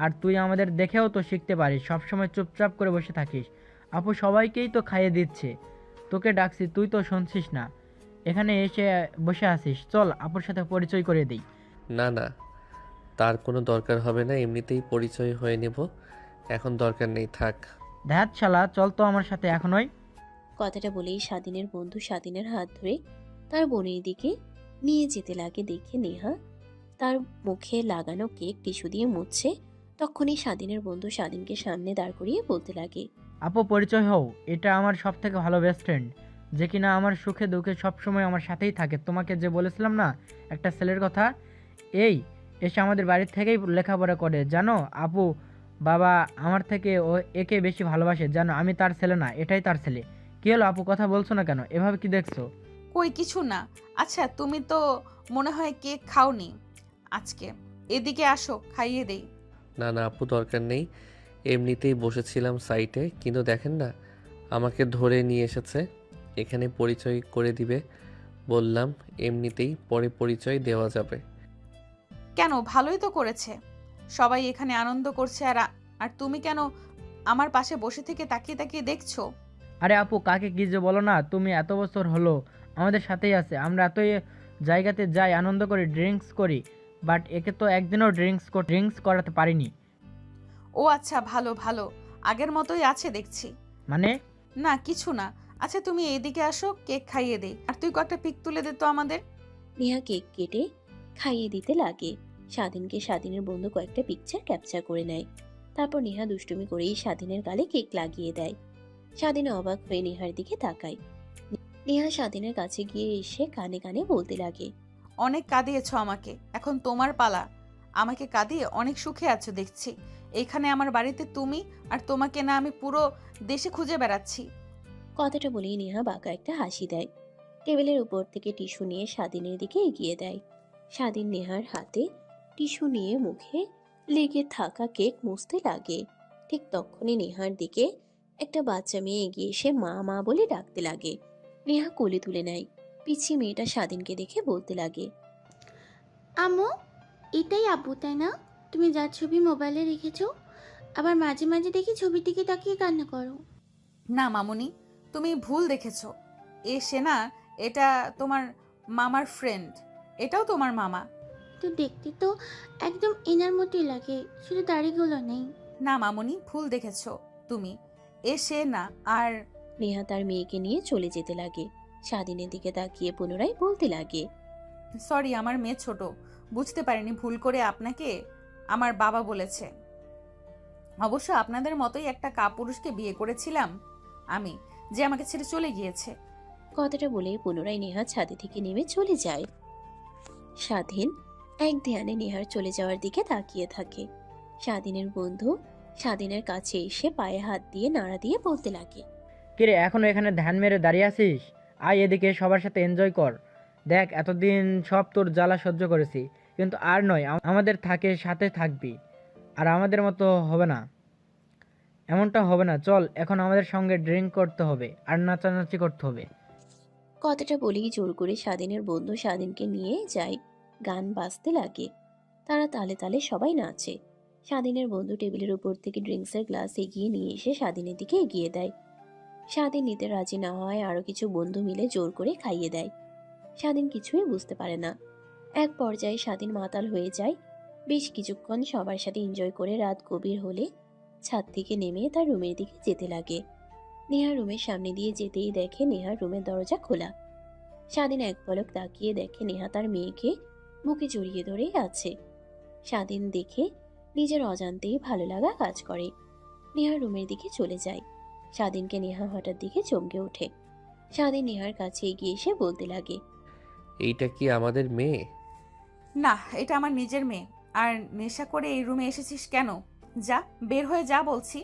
আর তুই আমাদের দেখেও তো শিখতে পারিস, সবসময় চুপচাপ করে বসে থাকিস। আপু সবাইকেই তো খাইয়ে দিচ্ছে, তোকে ডাকছি তুই তো শুনছিস না, এখানে এসে বসে আসিস। চল আপুর সাথে পরিচয় করে দিই। না না, তার কোনো দরকার হবে না, এমনিতেই পরিচয় হয়ে নেব, এখন দরকার নেই, থাক। ধ্যাত শালা, চল তো আমার সাথে এখনই। কথাটা বলেই স্বাধীনের বন্ধু স্বাধীনের হাত ধরে তার বোনের দিকে নিয়ে যেতে লাগে। দেখে নেহা তার মুখে লাগানো কেক টিস্যু দিয়ে মুছছে। তখনই স্বাধীনের বন্ধু স্বাধীনকে সামনে দাঁড় করিয়ে বলতে লাগে, আপু পরিচয় হও, এটা আমার সব থেকে ভালো বেস্ট ফ্রেন্ড, যে কিনা আমার সুখে দুঃখে সবসময় আমার সাথেই থাকে। তোমাকে যে বলেছিলাম না একটা ছেলের কথা, এই এসে আমাদের বাড়ি থেকেই লেখাপড়া করে, জানো আপু। বাবা আমার থেকে ও একে বেশি ভালোবাসে, জানো আমি তার ছেলে না, এটাই তার ছেলে। কি হলো আপু, কথা বলছো না কেন? এভাবে কি দেখছো? কই কিছু না। আচ্ছা তুমি তো মনে হয় কেক খাওনি আজকে, এদিকে আসো খাইয়ে দেই। না না আপু, দরকার নেই, এমনিতেই বসেছিলাম সাইটে, কিন্তু দেখেন না আমাকে ধরে নিয়ে এসেছে, এখানে পরিচয় করে দিবে বললাম, এমনিতেই পরে পরিচয় দেওয়া যাবে। কেন, ভালোই তো করেছে, সবাই এখানে আনন্দ করছে, আর তুমি কেন আমার পাশে বসে থেকে তাকিয়ে তাকিয়ে দেখছো? আরে আপু কাকে কি যে বলো না, তুমি এত বছর হলো আমাদের সাথেই আছে, আমরা এতই জায়গাতে যাই, আনন্দ করি, ড্রিঙ্কস করি, বাট একে তো একদিনও ড্রিঙ্কস করাতে পারিনি। ও আচ্ছা, ভালো ভালো, আগের মতোই আছে দেখছি। মানে? না কিছু না। আচ্ছা তুমি এইদিকে আসো, কেক খাইয়ে দেই, আর তুই কয়েকটা পিক তুলে দে তো আমাদের। নেহা কেক কেটে খাইয়ে দিতে লাগে। স্বাধীনকে স্বাধীনের বন্ধু কয়েকটা পিকচার ক্যাপচার করে নেয়। তারপর নেহা দুষ্টুমি করেই স্বাধীনের গালে কেক লাগিয়ে দেয়। স্বাধীন অবাক হয়ে নেহার দিকে তাকায়। নেহা স্বাধীনের কাছে গিয়ে এসে কানে কানে বলতে লাগে, অনেক কাঁদিয়েছো আমাকে, এখন তোমার পালা। আমাকে কাঁদিয়ে অনেক সুখে আছো দেখছি। এইখানে আমার বাড়িতে তুমি, আর তোমাকে না আমি পুরো দেশে খুঁজে বেড়াচ্ছি। কথাটা বলেই নেহা বাঁকা একটা হাসি দেয়। টেবিলের উপর থেকে টিস্যু নিয়ে স্বাধীনের দিকে এগিয়ে দেয়। স্বাধীন নেহার হাতে টিস্যু নিয়ে মুখে লেগে থাকা কেক মুছতে লাগে। ঠিক তখনই নেহার দিকে একটা বাচ্চা মেয়ে এগিয়ে এসে মা মা বলে ডাকতে লাগে। নেহা কোলে তুলে নেয়। পিছিয়ে মেয়েটা স্বাধীনকে দেখে বলতে লাগে, আম্মু, এটাই আব্বু তাই না? তুমি যার ছবি মোবাইলে রেখেছো, আবার মাঝে মাঝে দেখি ছবির দিকে তাকিয়ে কান্না করো। না মামুনি, তুমি ভুল দেখেছো। সে না, এটা তোমার মামার ফ্রেন্ড, এটাও তোমার মামা। তো দেখতে তো একদম এনার মতোই লাগে, শুধু দাড়িগুলো নেই। না মামুনি, ভুল দেখেছো তুমি, সে না। আর নেহা তার মেয়েকে নিয়ে চলে যেতে লাগে। স্বাধীনের দিকে তাকিয়ে পুনরায় বলতে লাগে, সরি, আমার মেয়ে ছোট, বুঝতে পারিনি, ভুল করে আপনাকে আমার বাবা বলেছে। অবশ্য আপনাদের মতোই একটা কাপুরুষকে বিয়ে করেছিলাম আমি, যে আমাকে ছেড়ে চলে গিয়েছে। কথাটা বলে পুনরায় নেহা ছাদে থেকে নেমে চলে যায়। স্বাধীন এক ধ্যানে নেহার চলে যাওয়ার দিকে তাকিয়ে থাকে। স্বাধীনের বন্ধু স্বাধীনের কাছে এসে পায়ে হাত দিয়ে নাড়া দিয়ে বলতে লাগে, কিরে এখনো এখানে ধ্যান মেরে দাঁড়িয়ে আছিস? আয় এদিকে, সবার সাথে এনজয় কর। দেখ এতদিন সব তোর জ্বালা সহ্য করেছি, কিন্তু আর নয়, আমাদের থাকে সাথে থাকবি, আর আমাদের মতো হবে না, এমনটা হবে না। চল এখন আমাদের সঙ্গে ড্রিঙ্ক করতে হবে আর নাচানাচি করতে হবে। কথাটা বলেই জোর করে স্বাধীনের বন্ধু স্বাধীনকে নিয়ে যায়। গান বাজতে লাগে। তারা তালে তালে সবাই নাচে। স্বাধীনের বন্ধু টেবিলের উপর থেকে ড্রিঙ্কসের গ্লাস এগিয়ে নিয়ে এসে স্বাধীনের দিকে এগিয়ে দেয়। স্বাধীন নিতে রাজি না হয় আরো কিছু বন্ধু মিলে জোর করে খাইয়ে দেয়। স্বাধীন কিছুই বুঝতে পারে না। এক পর্যায়ে স্বাধীন মাতাল হয়ে যায়। বেশ কিছুক্ষণ সবার সাথে এনজয় করে রাত গভীর হলে ছাদ থেকে নেমে তার রুমের দিকে যেতে লাগে। নেহার রুমের সামনে দিয়ে যেতেই দেখে নেহার রুমের দরজা খোলা। স্বাধীন এক পলক তাকিয়ে দেখে নেহা তার মেয়েকে বুকে জড়িয়ে ধরে আছে। স্বাধীন দেখে নিজের অজান্তেই ভালো লাগা কাজ করে। নেহা রুমের দিকে চলে যায়। স্বাধীনকে নেহা হঠাৎ দিকে চমকে ওঠে। স্বাধীন নেহার কাছে এগিয়ে এসে বলতে লাগে, এইটা কি আমাদের মেয়ে? না, এটা আমার নিজের মেয়ে। আর নেশা করে এই রুমে এসেছিস কেন? যা, বের হয়ে যা বলছি।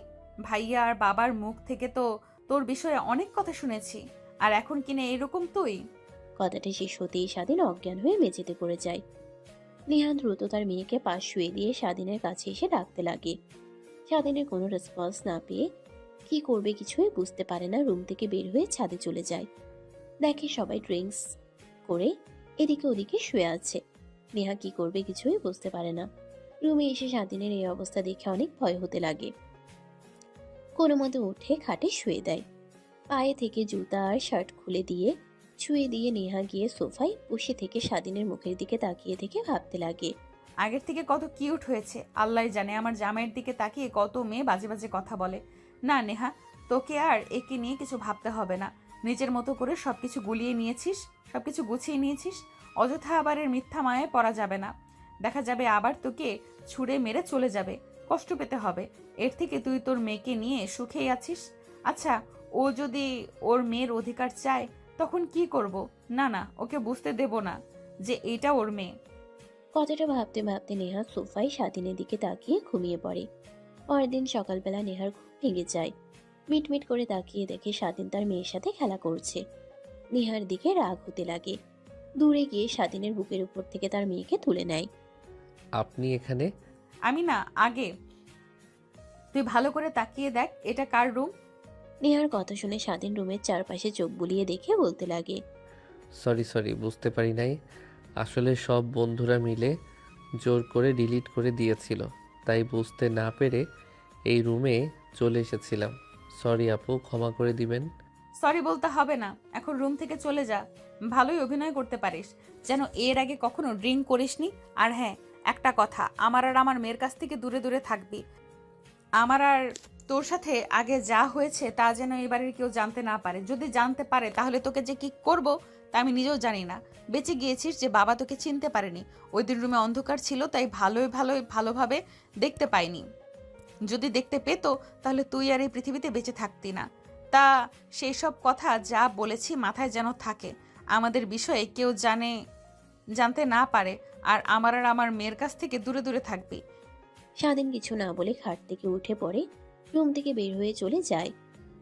ভাইয়া আর বাবার মুখ থেকে তো তোর বিষয়ে অনেক কথা শুনেছি, আর এখন কিনা এরকম তুই? কথাটা শেষ হতেই স্বাধীন অজ্ঞান হয়ে মেঝেতে পড়ে যায়। নেহা দ্রুত তার মেয়েকে পাশ শুয়ে দিয়ে স্বাধীনের কাছে এসে ডাকতে লাগে। স্বাধীনের কোনো রেসপন্স না পেয়ে কি করবে কিছুই বুঝতে পারে না, রুম থেকে বের হয়ে ছাদে চলে যায়। দেখে সবাই ড্রিঙ্কস করে এদিকে ওদিকে শুয়ে আছে। নেহা কি করবে কিছুই বুঝতে পারে না। রুমে এসে স্বাধীনের এই অবস্থা দেখে অনেক ভয় হতে লাগে। কোনো মতে উঠে খাটে শুয়ে দেয়। পায়ে থেকে জুতা আর শার্ট খুলে দিয়ে ছুঁয়ে দিয়ে নেহা গিয়ে সোফায় বসে থেকে স্বাধীনের মুখের দিকে তাকিয়ে থেকে ভাবতে লাগে, আগের থেকে কত কিউট হয়েছে। আল্লাহ জানে আমার জামাইয়ের দিকে তাকিয়ে কত মেয়ে বাজে বাজে কথা বলে। না নেহা, তোকে আর একে নিয়ে কিছু ভাবতে হবে না। নিজের মতো করে সবকিছু গুলিয়ে নিয়েছিস, সবকিছু গুছিয়ে নিয়েছিস। অযথা আবার এর মিথ্যা মায়ায় পড়া যাবে না। দেখা যাবে আবার তোকে ছুঁড়ে মেরে চলে যাবে, কষ্ট পেতে হবে। এর থেকে তুই তোর মেয়েকে নিয়ে সুখেই আছিস। আচ্ছা, ও যদি ওর মেয়ের অধিকার চায় তখন কি করব? না না, ওকে বুঝতে দেব না যে এটা ওর মেয়ে। কথাটা ভাবতে ভাবতে নেহা সোফায় স্বাধীনের দিকে তাকিয়ে ঘুমিয়ে পড়ে। পরের দিন সকালবেলা নেহার ঘুম ভেঙে যায়। মিটমিট করে তাকিয়ে দেখে স্বাধীন তার মেয়ের সাথে খেলা করছে। নেহার দিকে রাগ হতে লাগে। দূরে গিয়ে স্বাধীনের বুকের উপর থেকে তার মেয়েকে তুলে নেয়। আপনি এখানে? আমি না, আগে তুই ভালো করে তাকিয়ে দেখ এটা কার রুম। নেহার কথা শুনে স্বাধীন রুমের চারপাশে চোখ বুলিয়ে দেখে বলতে লাগে, সরি বুঝতে পারি নাই। আসলে সব বন্ধুরা মিলে জোর করে ডিলিট করে দিয়েছিল, তাই বুঝতে না পেরে এই রুমে চলে এসেছিলাম। সরি আপু, ক্ষমা করে দিবেন। সরি বলতে হবে না, এখন রুম থেকে চলে যা। ভালোই অভিনয় করতে পারিস, যেন এর আগে কখনো ড্রিঙ্ক করিসনি। আর হ্যাঁ, একটা কথা, আমার আর আমার মেয়ের কাছ থেকে দূরে দূরে থাকবি। আমার আর তোর সাথে আগে যা হয়েছে তা যেন এই বাড়ির কেউ জানতে না পারে। যদি জানতে পারে তাহলে তোকে যে কি করব তা আমি নিজেও জানি না। বেঁচে গিয়েছিস যে বাবা তোকে চিনতে পারেনি। ওই দিন রুমে অন্ধকার ছিল, তাই ভালোভাবে দেখতে পাইনি। যদি দেখতে পেতো তাহলে তুই আর এই পৃথিবীতে বেঁচে থাকতি না। তা সেই সব কথা যা বলেছি মাথায় যেন থাকে। আমাদের বিষয়ে কেউ জানতে না পারে। আর আমার মেয়ের কাছ থেকে দূরে দূরে থাকবি। স্বাধীন কিছু না বলে খাট থেকে উঠে পড়ে রুম থেকে বের হয়ে চলে যায়।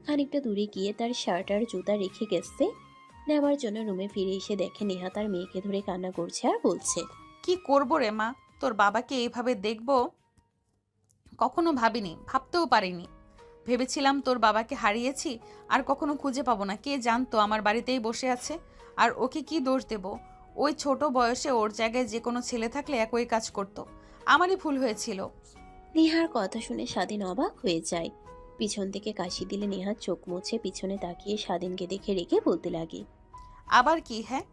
খানিকটা দূরে গিয়ে তার শার্ট আর জুতা রেখে গেছে নেওয়ার জন্য রুমে ফিরে এসে দেখে নেহা তার মেয়েকে ধরে কান্না করছে আর বলছে, কি করবো রে মা, তোর বাবাকে এইভাবে দেখবো কখনো ভাবিনি, ভাবতেও পারিনি। ভেবেছিলাম তোর বাবাকে হারিয়েছি আর কখনো খুঁজে পাবো না। কে জানতো আমার বাড়িতেই বসে আছে। আর ওকে কি দোষ দেব? ওই ছোট বয়সে ওর জায়গায় যে কোনো ছেলে থাকলে একই কাজ করত। আমারই ভুল হয়েছিল। নেহার কথা শুনে স্বাধীন অবাক হয়ে যায়। পিছন থেকে কাশি দিলে নেহার চোখ মুছে পিছনে তাকিয়ে স্বাধীনকে দেখে রেখে বলতে লাগে, আবার কি? হ্যাঁ,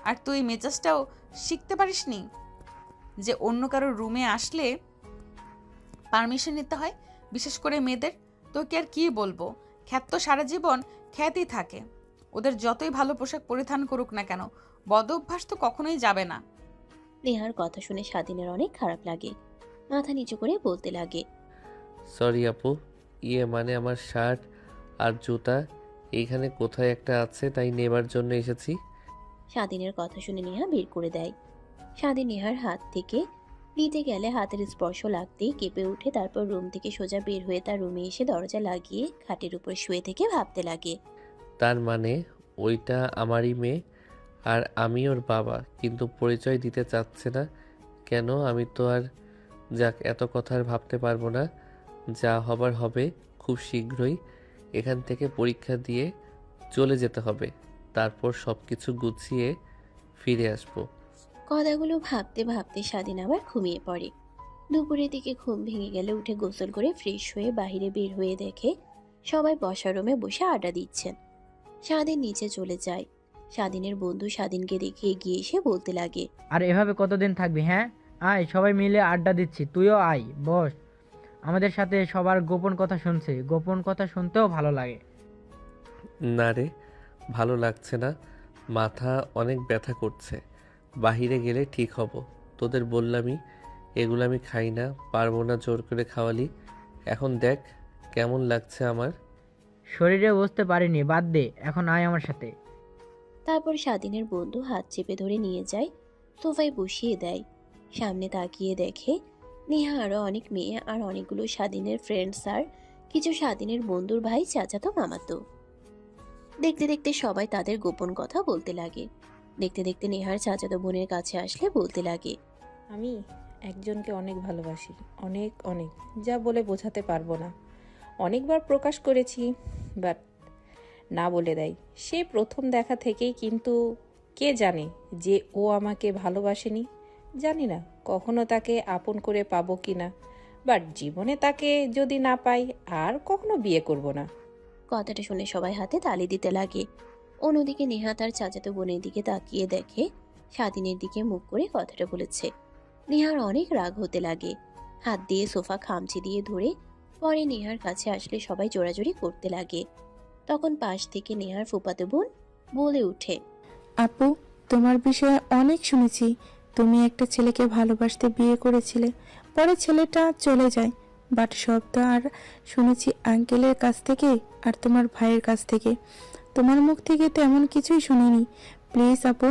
আর তুই মেজাজটাও শিখতে পারিসনি যে অন্য কারোর রুমে আসলে পারমিশন নিতে হয়, বিশেষ করে মেয়েদের। তোকে আর কি বলবো, খ্যাত তো সারা জীবন খ্যাতই থাকে। ওদের যতই ভালো পোশাক পরিধান করুক না কেন, বদ অভ্যাস তো কখনোই যাবে না। নেহার কথা শুনে স্বাধীনের অনেক খারাপ লাগে। মাথা নিচু করে বলতে লাগে, সরি আপু, মানে আমার শার্ট আর জুতা এইখানে কোথায় একটা আছে, তাই নেবার জন্য এসেছি। স্বাধীনের কথা শুনে নেহা বের করে দেয়। স্বাধীন নেহার হাত থেকে নিতে গেলে হাতের স্পর্শ লাগতেই কেঁপে উঠে, তারপর রুম থেকে সোজা বের হয়ে তার রুমে এসে দরজা লাগিয়ে খাটের উপর শুয়ে থেকে ভাবতে লাগে। তার মানে ওইটা আমারই মেয়ে আর আমি ওর বাবা, কিন্তু পরিচয় দিতে চাচ্ছে না কেন? আমি তো আর যাক, এত কথা আর ভাবতে পারবো না। যা হবার হবে খুব শীঘ্রই। এখান থেকে পরীক্ষা দিয়ে চলে যেতে হবে, তারপর সব কিছু গুছিয়ে ফিরে আসবো। কথাগুলো ভাবতে ভাবতে স্বাধীন আবার ঘুমিয়ে পড়ে। দুপুরের দিকে ঘুম ভেঙে গেলে উঠে গোসল করে ফ্রেশ হয়ে বাইরে বের হয়ে দেখে সবাই বসার রুমে বসে আড্ডা দিচ্ছেন। স্বাধীন নিচে চলে যায়। স্বাধীনের বন্ধু স্বাধীনকে দেখে এগিয়ে এসে বলতে লাগে, আর এভাবে কতদিন থাকবি? হ্যাঁ, আয়, সবাই মিলে আড্ডা দিচ্ছি, তুইও আয়, বস। আমাদের সাথে সবার গোপন কথা শুনছি, গোপন কথা শুনতেও ভালো লাগে। না রে, ভালো লাগছে না। মাথা অনেক ব্যথা করছে, বাহিরে গেলে ঠিক হব। তোদের বললামই এগুলো আমি খাই না, পারবো না জোর করে খাওয়ালি। এখন দেখ কেমন লাগছে আমার। শরীরে বসতে পারিনি, বাদ দে, এখন আয় আমার সাথে। তারপর স্বাধীনের বন্ধু হাত চেপে ধরে নিয়ে যায়, সোফায় বসিয়ে দেয়। সামনে তাকিয়ে দেখে নেহা আরও অনেক মেয়ে আর অনেকগুলো স্বাধীনের ফ্রেন্ডস আর কিছু স্বাধীনের বন্ধুর ভাই চাচাতো মামাতো। দেখতে দেখতে সবাই তাদের গোপন কথা বলতে লাগে। দেখতে দেখতে নেহার চাচাতো বোনের কাছে আসলে বলতে লাগে, আমি একজনকে অনেক ভালোবাসি, অনেক অনেক, যা বলে বোঝাতে পারবো না। অনেকবার প্রকাশ করেছি, বাট না বলে দেয় সে প্রথম দেখা থেকেই। কিন্তু কে জানে যে ও আমাকে ভালোবাসেনি? জানি না কখনো তাকে আপন করে পাবো কি না, বাট জীবনে তাকে যদি না পাই আর কখনো বিয়ে করব না। কথাটা শুনে সবাই হাতে তালি দিতে লাগে। অন্যদিকে নেহা তার চাচাতো বোনের দিকে তাকিয়ে দেখে স্বাধীনের দিকে মুখ করে কথাটা বলেছে। নেহার অনেক রাগ হতে লাগে, হাত দিয়ে সোফা খামচি দিয়ে ধরে পরে নেহার কাছে আসলে সবাই জোরাজোরি করতে লাগে। তখন পাশ থেকে নেহার ফুফাতো বোন বলে ওঠে, আপু, তোমার বিষয়ে অনেক শুনেছি। তুমি একটা ছেলেকে ভালোবাসতে বিয়ে করেছিলে, পরে ছেলেটা চলে যায়। বাট সব তো আর শুনেছি আঙ্কেলের কাছ থেকে আর তোমার ভাইয়ের কাছ থেকে। তোমার মুখ থেকে তেমন কিছুই শুনিনি। প্লিজ আপু,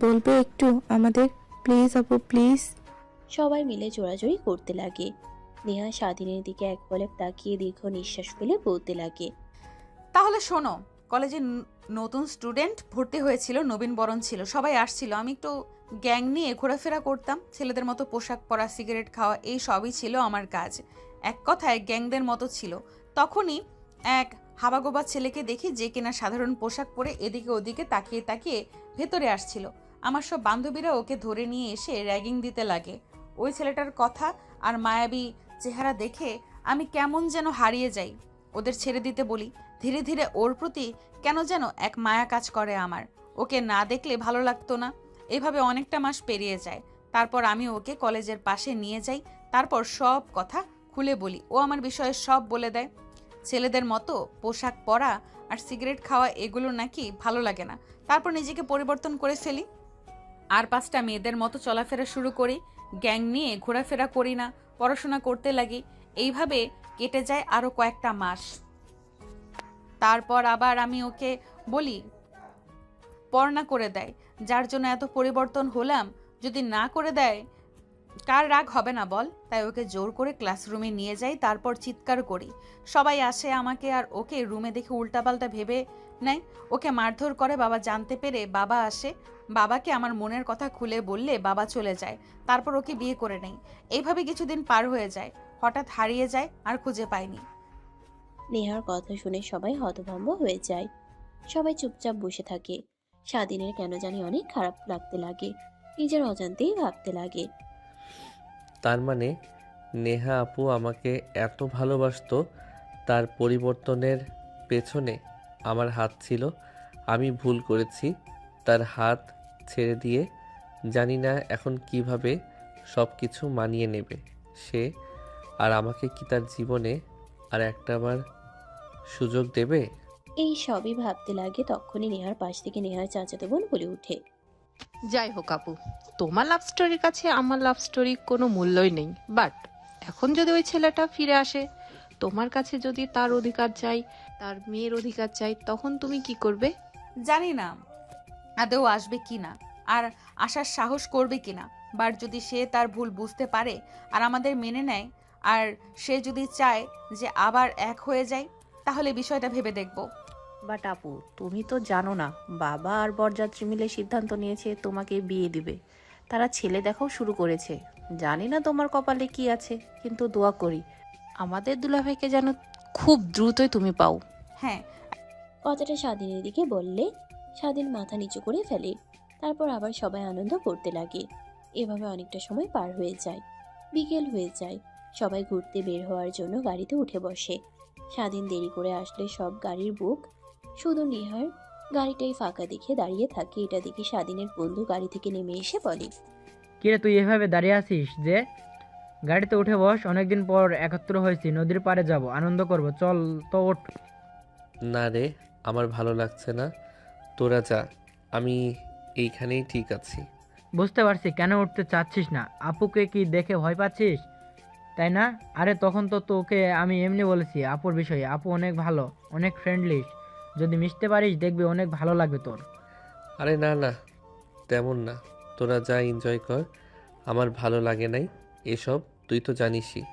বলবে একটু আমাদের? প্লিজ আপু, প্লিজ। সবাই মিলে জোরাজোরি করতে লাগে। নেহা স্বাধীনের দিকে এক পলক তাকিয়ে দীর্ঘ নিঃশ্বাস ফেলে বলতে লাগে, তাহলে শোনো, কলেজে নতুন স্টুডেন্ট ভর্তি হয়েছিল, নবীন বরণ ছিল, সবাই আসছিল। আমি একটু গ্যাং নিয়ে ঘোরাফেরা করতাম, ছেলেদের মতো পোশাক পরা, সিগারেট খাওয়া, এই সবই ছিল আমার কাজ। এক কথায় গ্যাংদের মতো ছিল। তখনই এক হাবাগোবা ছেলেকে দেখি যে কিনা সাধারণ পোশাক পরে এদিকে ওদিকে তাকিয়ে তাকিয়ে ভেতরে আসছিল। আমার সব বান্ধবীরা ওকে ধরে নিয়ে এসে র্যাগিং দিতে লাগে। ওই ছেলেটার কথা আর মায়াবী চেহারা দেখে আমি কেমন যেন হারিয়ে যাই। ওদের ছেড়ে দিতে বলি। ধীরে ধীরে ওর প্রতি কেন যেন এক মায়া কাজ করে আমার। ওকে না দেখলে ভালো লাগতো না। এভাবে অনেকটা মাস পেরিয়ে যায়। তারপর আমি ওকে কলেজের পাশে নিয়ে যাই। তারপর সব কথা খুলে বলি। ও আমার বিষয়ে সব বলে দেয়। ছেলেদের মতো পোশাক পরা আর সিগারেট খাওয়া এগুলো নাকি ভালো লাগে না। তারপর নিজেকে পরিবর্তন করে ফেলি, আর 5টা মেয়েদের মতো চলাফেরা শুরু করি। গ্যাং নিয়ে ঘোরাফেরা করি না, পড়াশোনা করতে লাগি। এইভাবে কেটে যায় আরও কয়েকটা মাস। তারপর আবার আমি ওকে বলি, পড়া করে দেয়। যার জন্য এত পরিবর্তন হলাম, যদি না করে দেয় কার রাগ হবে না বল? তাই ওকে জোর করে ক্লাসরুমে নিয়ে যাই, তারপর চিৎকার করি। সবাই আসে আমাকে আর ওকে রুমে দেখে উল্টাপাল্টা ভেবে নেয়। ওকে মারধর করে। বাবা জানতে পেরে বাবা আসে। বাবাকে আমার মনের কথা খুলে বললে বাবা চলে যায়। তারপর ওকে বিয়ে করে নেই। এইভাবে কিছুদিন পার হয়ে যায়। হঠাৎ হারিয়ে যায়, আর খুঁজে পাইনি। নেহার কথা শুনে সবাই হতভম্ব হয়ে যায়। সবাই চুপচাপ বসে থাকে। স্বাধীনের কেন জানি অনেক খারাপ লাগতে লাগে, নিজের অজান্তেই ভাবতে লাগে। তার মানে নেহা আপু আমাকে এত ভালোবাসতো, তার পরিবর্তনের পেছনে আমার হাত ছিল। আমি ভুল করেছি, তার হাত ছেড়ে দিয়ে। জানি না এখন কিভাবে সব কিছু মানিয়ে নেবে সে। আর আমাকে কি তার জীবনে আর একটাবার সুযোগ দেবে? এই সবই ভাবতে লাগে। তখনই নেহার পাশ থেকে নেহার চাচাতো বোন বলে ওঠে, যাই হোক আপু, তোমার লাভ স্টোরির কাছে আমার লাভ স্টোরি কোনো মূল্যই নেই। বাট এখন যদি ওই ছেলেটা ফিরে আসে, তোমার কাছে যদি তার অধিকার চাই, তার মেয়ের অধিকার চাই, তখন তুমি কি করবে? জানি না আদৌ আসবে কি না, আর আসার সাহস করবে কি না। বাট যদি সে তার ভুল বুঝতে পারে আর আমাদের মেনে নেয়, আর সে যদি চায় যে আবার এক হয়ে যায়, তাহলে বিষয়টা ভেবে দেখব। বাট আপু, তুমি তো জানো না, বাবা আর বরযাত্রী মিলে সিদ্ধান্ত নিয়েছে তোমাকে বিয়ে দিবে। তারা ছেলে দেখাও শুরু করেছে। জানি না তোমার কপালে কি আছে, কিন্তু দোয়া করি আমাদের দুলাভাইকে যেন খুব দ্রুতই তুমি পাও। হ্যাঁ। কথাটা স্বাধীনের দিকে বললে স্বাধীন মাথা নিচু করে ফেলে। তারপর আবার সবাই আনন্দ করতে লাগে। এভাবে অনেকটা সময় পার হয়ে যায়। বিকেল হয়ে যায়। সবাই ঘুরতে বের হওয়ার জন্য গাড়িতে উঠে বসে। স্বাধীন দেরি করে আসলে সব গাড়ির বুক। শুধু নেহার গাড়িটাই ফাঁকা দেখে দাঁড়িয়ে থাকে। এটা দেখে স্বাধীনের বন্ধু গাড়ি থেকে নেমে এসে বলে, কিরে, তুই এভাবে দাঁড়িয়ে আছিস যে? গাড়িতে উঠে বস, অনেকদিন পর একত্র হয়েছি, নদীর পাড়ে যাব, আনন্দ করব, চল তো ওঠ। না রে, আমার ভালো লাগছে না, তোরা যা। আমি এইখানেই ঠিক আছি। বুঝতে পারছি কেন উঠতে চাচ্ছিস না। আপুকে কি দেখে ভয় পাচ্ছিস, তাই না? আরে তখন তো তোকে আমি এমনি বলেছি আপুর বিষয়ে। আপু অনেক ভালো, অনেক ফ্রেন্ডলি। যদি মিশতে পারিস দেখবি অনেক ভালো লাগবে তোর। আরে না না, তেমন না। তোরা যা এনজয় কর, আমার ভালো লাগে নাই এসব, তুই তো জানিসই।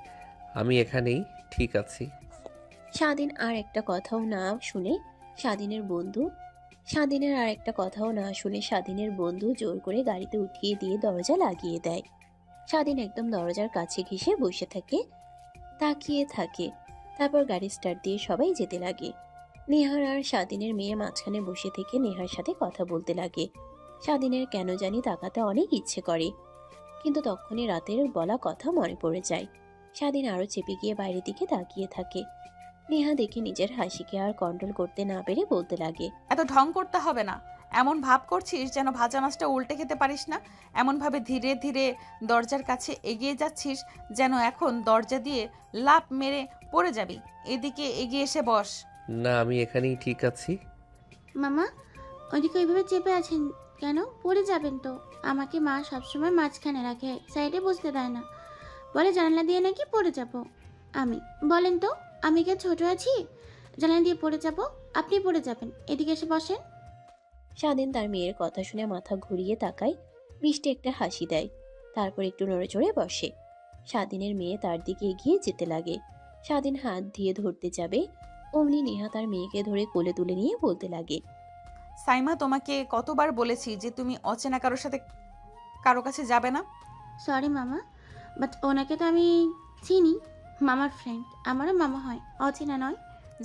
আমি এখানেই ঠিক আছি। স্বাধীন আর একটা কথাও না শুনে স্বাধীনের বন্ধু জোর করে গাড়িতে উঠিয়ে দিয়ে দরজা লাগিয়ে দেয়। স্বাধীন একদম দরজার কাছে ঘেঁষে বসে থাকে, তাকিয়ে থাকে। তারপর গাড়ি স্টার্ট দিয়ে সবাই যেতে লাগে। নেহার আর স্বাধীনের মেয়ে মাঝখানে বসে থেকে নেহার সাথে কথা বলতে লাগে। স্বাধীনের কেন জানি তাকাতে অনেক ইচ্ছে করে, কিন্তু তখনই রাতের বলা কথা মনে পড়ে যায়। স্বাধীন আরো চেপে গিয়ে বাইরের দিকে তাকিয়ে থাকে। নেহা দেখে নিজের হাসিকে আর কন্ট্রোল করতে না পেরে বলতে লাগে, এত ঢং করতে হবে না। এমন ভাব করছিস যেন ভাজা মাছটা উল্টে খেতে পারিস না। এমনভাবে ধীরে ধীরে দরজার কাছে এগিয়ে যাচ্ছিস যেন এখন দরজা দিয়ে লাফ মেরে পড়ে যাবি। এদিকে এগিয়ে এসে বস। না, আমি এখানেই ঠিক আছি। মামা, ওইদিকে ওইভাবে চেপে আছেন কেন? পড়ে যাবেন তো। আমাকে মা সবসময় মাঝখানে রাখে, সাইডে বসতে দেয় না। বলে জানালা দিয়ে নাকি পড়ে যাব আমি। বলেন তো, আমি কি ছোট আছি জানালা দিয়ে পড়ে যাব? আপনি পড়ে যাবেন। এদিকে এসে বসেন। স্বাধীন তার মেয়ের কথা শুনে মাথা ঘুরিয়ে তাকায়, মিষ্টি একটা হাসি দেয়, তারপর একটু নড়েচড়ে বসে। স্বাধীনের মেয়ে তার দিকে এগিয়ে যেতে লাগে। স্বাধীন হাত দিয়ে ধরতে যাবে, অমনি নেহা তার মেয়েকে ধরে কোলে তুলে নিয়ে বলতে লাগে, সাইমা, তোমাকে কতবার বলেছি যে তুমি অচেনা কারো কাছে যাবে না। সরি মামা, বাট ওনাকে তো আমি চিনি, মামার ফ্রেন্ড, আমারও মামা হয়, অচেনা নয়।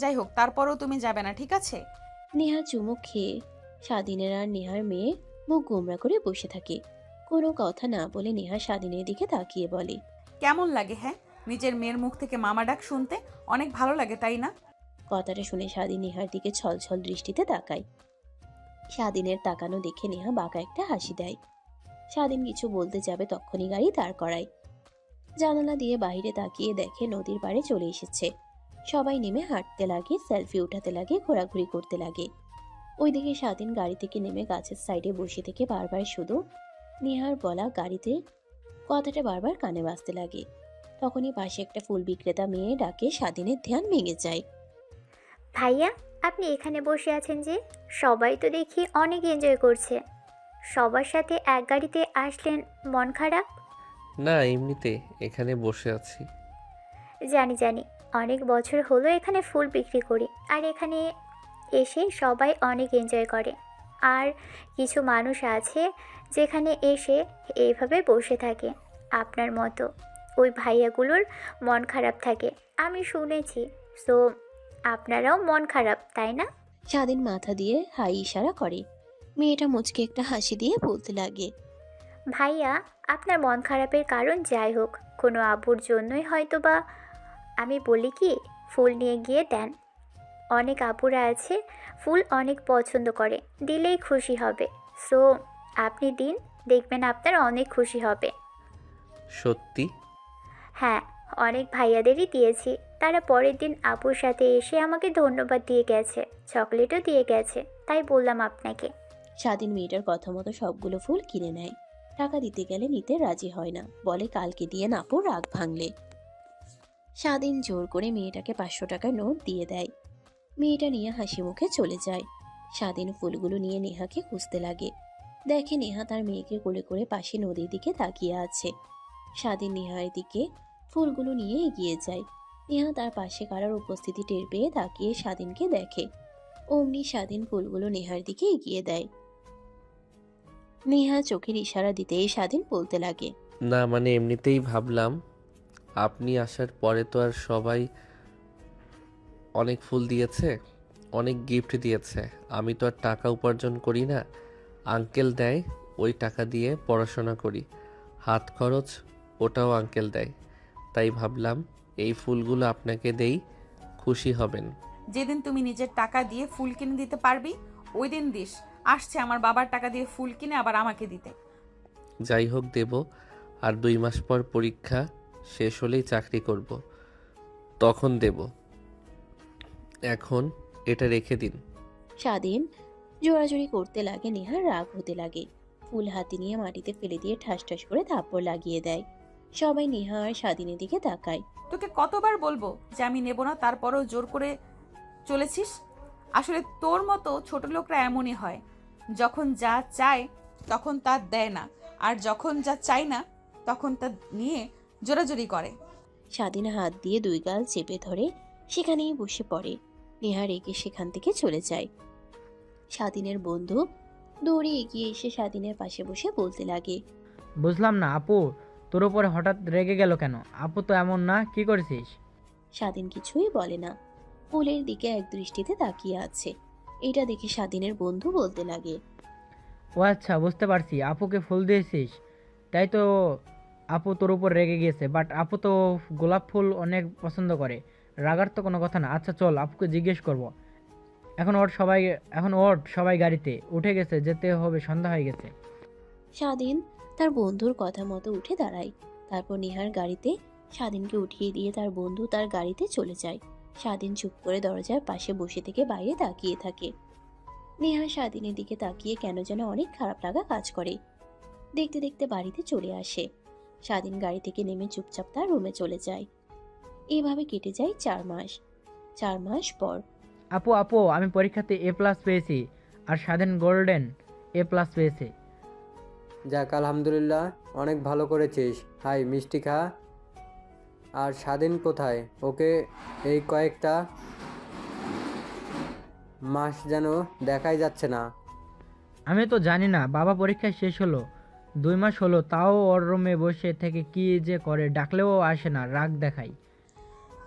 যাই হোক, তারপরও তুমি যাবে না, ঠিক আছে? নেহা চুমুক খেয়ে স্বাধীনের আর নেহার মেয়ে মুখ গোমরা করে বসে থাকে। কোনো কথা না বলে নেহা স্বাধীনের দিকে তাকিয়ে বলে, কেমন লাগে হ্যাঁ নিজের মেয়ের মুখ থেকে মামা ডাক শুনতে? অনেক ভালো লাগে, তাই না? কথাটা শুনে স্বাধীন নেহার দিকে ছলছল দৃষ্টিতে তাকায়। স্বাধীনের তাকানো দেখে নেহা বাঁকা একটা হাসি দেয়। স্বাধীন কিছু বলতে যাবে তখনই গাড়ি দাঁড় করায়। জানালা দিয়ে বাইরে তাকিয়ে দেখে নদীর পাড়ে চলে এসেছে। সবাই নেমে হাঁটতে লাগে, সেলফি উঠাতে লাগে, ঘোরাঘুরি করতে লাগে। ওইদিকে স্বাধীন গাড়ি থেকে নেমে গাছের সাইডে বসে থেকে বারবার শুধু নেহার বলা গাড়িতে কথাটা বারবার কানে বাজতে লাগে। তখনই পাশে একটা ফুল বিক্রেতা মেয়ে ডাকে স্বাধীনের ধ্যান ভেঙে যায়। ভাইয়া, আপনি এখানে বসে আছেন যে? সবাই তো দেখি অনেক এনজয় করছে। সবার সাথে এক গাড়িতে আসলেন, মন খারাপ? না, এমনিতে এখানে বসে আছি। জানি জানি, অনেক বছর হলো এখানে ফুল বিক্রি করি, আর এখানে এসে সবাই অনেক এনজয় করে। আর কিছু মানুষ আছে যেখানে এসে এইভাবে বসে থাকে, আপনার মতো। ওই ভাইয়াগুলোর মন খারাপ থাকে, আমি শুনেছি। সো আপনারাও মন খারাপ, তাই না? স্বাধীন মাথা দিয়ে হাই ইশারা করে। মেয়েটা মুচকে একটা হাসি দিয়ে বলতে লাগে, ভাইয়া, আপনার মন খারাপের কারণ যাই হোক, কোনো আবুর জন্যই হয়তো বা। আমি বলি কি, ফুল নিয়ে গিয়ে দেন। অনেক আপুরা আছে ফুল অনেক পছন্দ করে, দিলেই খুশি হবে। সো আপনি দিন, দেখবেন আপনার অনেক খুশি হবে। সত্যি? হ্যাঁ, অনেক ভাইয়াদেরই দিয়েছি। তারা পরের দিন আপুর সাথে এসে আমাকে ধন্যবাদ দিয়ে গেছে, চকলেটও দিয়ে গেছে, তাই বললাম আপনাকে। স্বাধীন মেয়েটার কথা মতো সবগুলো ফুল কিনে নেয়। টাকা দিতে গেলে নিতে রাজি হয় না, বলে কালকে দিয়ে নাপো রাগ ভাঙলে। স্বাধীন জোর করে মেয়েটাকে 500 টাকার নোট দিয়ে দেয়। মেয়েটা নিয়ে হাসি মুখে চলে যায়। স্বাধীন ফুলগুলো নিয়ে নেহাকে খুঁজতে লাগে। দেখে নেহা তার মেয়েকে কোলে করে পাশে নদীর দিকে তাকিয়ে আছে। স্বাধীন নেহার দিকে ফুলগুলো নিয়ে এগিয়ে যায়। নেহা তার পাশে কারোর উপস্থিতি টের পেয়ে তাকিয়ে স্বাধীনকে দেখে। অমনি স্বাধীন ফুলগুলো নেহার দিকে এগিয়ে দেয়। নেহা চোখের ইশারা দিতেই স্বাধীন বলতে লাগে, না মানে এমনিতেই ভাবলাম, আপনি আসার পরে তো আর সবাই অনেক ফুল দিয়েছে, অনেক গিফট দিয়েছে। আমি তো আর টাকা উপার্জন করি না, আঙ্কেল দেয়, ওই টাকা দিয়ে পড়াশোনা করি। হাত খরচ ওটাও আঙ্কেল দেয়। তাই ভাবলাম এই ফুলগুলো আপনাকে দেই, খুশি হবেন। যেদিন তুমি নিজের টাকা দিয়ে ফুল কিনে দিতে পারবি ওই দিন দিস। আসছে আমার বাবার টাকা দিয়ে ফুল কিনে আবার আমাকে দিতে। যাই হোক, দেব। আর 2 মাস পর পরীক্ষা শেষ হলেই চাকরি করব, তখন দেব। এখন এটা রেখে দিন। স্বাধীন জোরাজুরি করতে লাগে নেহার, রাগ হতে লাগে। ফুল হাতে নিয়ে মাটিতে ফেলে দিয়ে ঠাস ঠাস করে থাপ্পড় লাগিয়ে দেয়। সবাই নেহা আর স্বাধীনের দিকে তাকায়। তোকে কতবার বলবো যে আমি নেব না, তারপরেও জোর করে চলেছিস। আসলে তোর মতো ছোট লোকরা এমনই হয়, যখন যা চায় তখন তা দেয় না, আর যখন যা চায় না তখন তা নিয়ে জোরাজুরি করে। স্বাধীন হাত দিয়ে দুই গাল চেপে ধরে সেখানেই বসে পড়ে। নেহা রেগে সেখান থেকে চলে যায়। স্বাধীনের বন্ধু দৌড়ে এগিয়ে এসে স্বাধীনের পাশে বসে বলতে লাগে। বুঝলাম না আপু, তোর উপরে হঠাৎ রেগে গেল কেন? আপু তো এমন না, কি করেছিস? স্বাধীন কিছুই বলে না, ফুলের দিকে এক দৃষ্টিতে তাকিয়ে আছে। এটা দেখে স্বাধীনের বন্ধু বলতে লাগে। ও আচ্ছা, বুঝতে পারছি, আপুকে ফুল দিয়েছিস, তাই তো আপু তোর উপর রেগে গিয়েছে। বাট আপু তো গোলাপ ফুল অনেক পছন্দ করে, রাগার তো কোনো কথা না। আচ্ছা চল, আপুকে জিজ্ঞেস করব। এখন ওঠ, সবাই গাড়িতে উঠে গেছে, যেতে হবে, সন্ধ্যা হয়ে গেছে। স্বাধীন তার বন্ধুর কথা মতো উঠে দাঁড়ায়। তারপর নেহার গাড়িতে স্বাধীনকে উঠিয়ে দিয়ে তার বন্ধু তার গাড়িতে চলে যায়। স্বাধীন চুপ করে দরজার পাশে বসে থেকে বাইরে তাকিয়ে থাকে। নেহা স্বাধীনের দিকে তাকিয়ে কেন যেন অনেক খারাপ লাগা কাজ করে। দেখতে দেখতে বাড়িতে চলে আসে। স্বাধীন গাড়ি থেকে নেমে চুপচাপ তার রুমে চলে যায়। এভাবে কেটে যায় 4 মাস। 4 মাস পর আপু আমি পরীক্ষাতে A+ পেয়েছি, আর স্বাধীন গোল্ডেন A+ পেয়েছে। যাক আলহামদুলিল্লাহ, অনেক ভালো করেছিস। হাই মিষ্টি খা। আর স্বাধীন কোথায়? ওকে এই কয়েকটা মাস যেন দেখাই যাচ্ছে না। আমি তো জানি না, বাবা পরীক্ষা শেষ হলো 2 মাস হলো, তাও ওর রুমে বসে থেকে কি যে করে, ডাকলেও আসে না, রাগ দেখাই।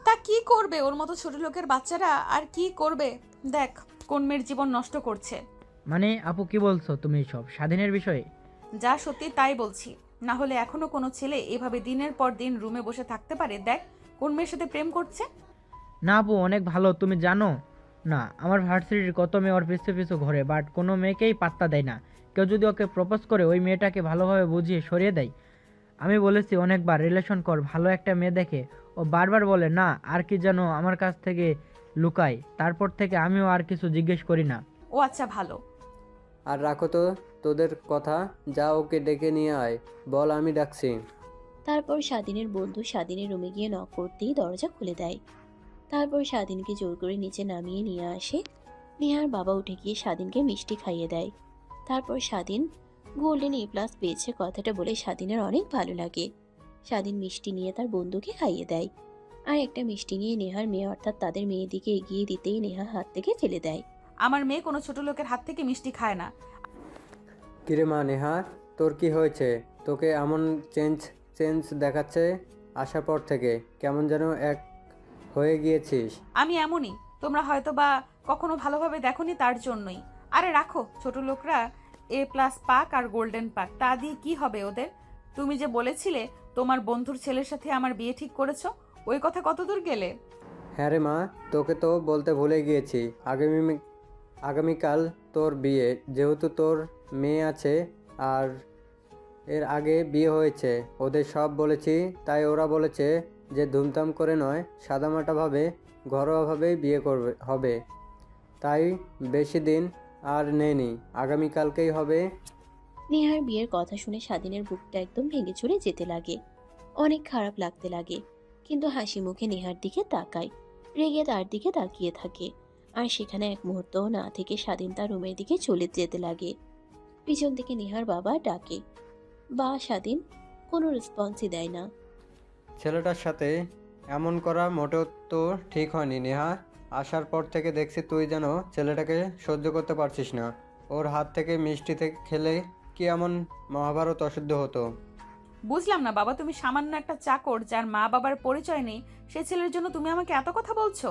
তা কি করবে, ওর মতো ছোট লোকের বাচ্চারা আর কি করবে? দেখ কোন মেয়ের জীবন নষ্ট করছে। মানে আপু কি বলছো তুমি সব স্বাধীনের বিষয়ে? যা সত্যি তাই বলছি, না হলে এখনো কোনো ছেলে এভাবে দিনের পর দিন রুমে বসে থাকতে পারে? দেখ কোন মেয়ের সাথে প্রেম করছে। না আপু অনেক ভালো, তুমি জানো না আমার ভার্সিটির কত মেয়ে ওর পিছু পিছু ঘোরে, বাট কোনো মেয়েকেই পাত্তা দেয় না। কেউ যদি ওকে প্রপোজ করে ওই মেয়েটাকে ভালোভাবে বুঝিয়ে সরিয়ে দেয়। আমি বলেছি অনেকবার রিলেশন কর, ভালো একটা মেয়ে দেখে, ও বারবার বলে না, আর কি যেন আমার কাছ থেকে লুকায়। তারপর থেকে আমিও আর কিছু জিজ্ঞেস করি না। ও আচ্ছা ভালো। আর রাখো তো তোদের কথা, যা ওকে ডেকে নিয়ে আয়, বল আমি ডাকছি। তারপর স্বাধীনের বন্ধু স্বাধীনের রুমে গিয়ে নক করতেই দরজা খুলে দেয়। তারপর স্বাধীনকে জোর করে নিচে নামিয়ে নিয়ে আসে। নেহার বাবা উঠে গিয়ে স্বাধীনকে মিষ্টি খাইয়ে দেয়। তারপর স্বাধীন গোল্ডেন A+ পেয়েছে কথাটা বলে স্বাধীনের অনেক ভালো লাগে। স্বাধীন মিষ্টি নিয়ে তার বন্ধুকে খাইয়ে দেয়। আর একটা মিষ্টি নিয়ে নেহার মেয়ে অর্থাৎ তাদের মেয়ের দিকে এগিয়ে দিতেই নেহা হাত থেকে ফেলে দেয়। আমার মেয়ে কোনো ছোট লোকের হাত থেকে মিষ্টি খায় না। কিরে মা নেহা, তোর কি হয়েছে? তোকে এমন চেঞ্জ দেখাচ্ছে আসার পর থেকে, কেমন যেন এক হয়ে গিয়েছিস। আমি এমনই, তোমরা হয়তো বা কখনো ভালোভাবে দেখোনি, তার জন্যই। আরে রাখো, ছোট লোকরা A+ পাক আর গোল্ডেন পাক, তা দিয়ে কি হবে ওদের? তুমি যে বলেছিলে তোমার বন্ধুর ছেলের সাথে আমার বিয়ে ঠিক করেছো, ওই কথা কতদূর গেলে? হ্যাঁ রে মা, তোকে তো বলতে ভুলে গিয়েছি, আগামীকাল তোর বিয়ে। যেহেতু তোর মেয়ে আছে আর এর আগে বিয়ে হয়েছে, ওদের সব বলেছি, তাই ওরা বলেছে যে ধুমধাম করে নয়, সাদামাটাভাবে ঘরোয়াভাবেই বিয়ে হবে। তাই বেশি দিন আর নেয়নি, আগামীকালকেই হবে। নেহার বিয়ের কথা শুনে স্বাধীনের বুকটা একদম ভেঙে চুরে যেতে লাগে। অনেক খারাপ লাগতে লাগে, কিন্তু হাসি মুখে নেহার দিকে তাকায়, রেগে তার দিকে তাকিয়ে থাকে। আর সেখানে এক মুহূর্তও না থেকে স্বাধীন তার রুমের দিকে চলে যেতে লাগে। পিছন থেকে নেহার বাবা ডাকে, বা স্বাধীন কোনো রেসপন্সই দেয় না। ছেলেটার সাথে এমন করা মোটেও তো ঠিক হয়নি নেহা। আসার পর থেকে দেখছি তুই যেন ছেলেটাকে সহ্য করতে পারছিস না। ওর হাত থেকে মিষ্টি থেকে খেলে কি এমন মহাভারত অশুদ্ধ হতো? বুঝলাম না বাবা, তুমি সামান্য একটা চাকর যার মা বাবার পরিচয় নেই, সে ছেলের জন্য তুমি আমাকে এত কথা বলছো?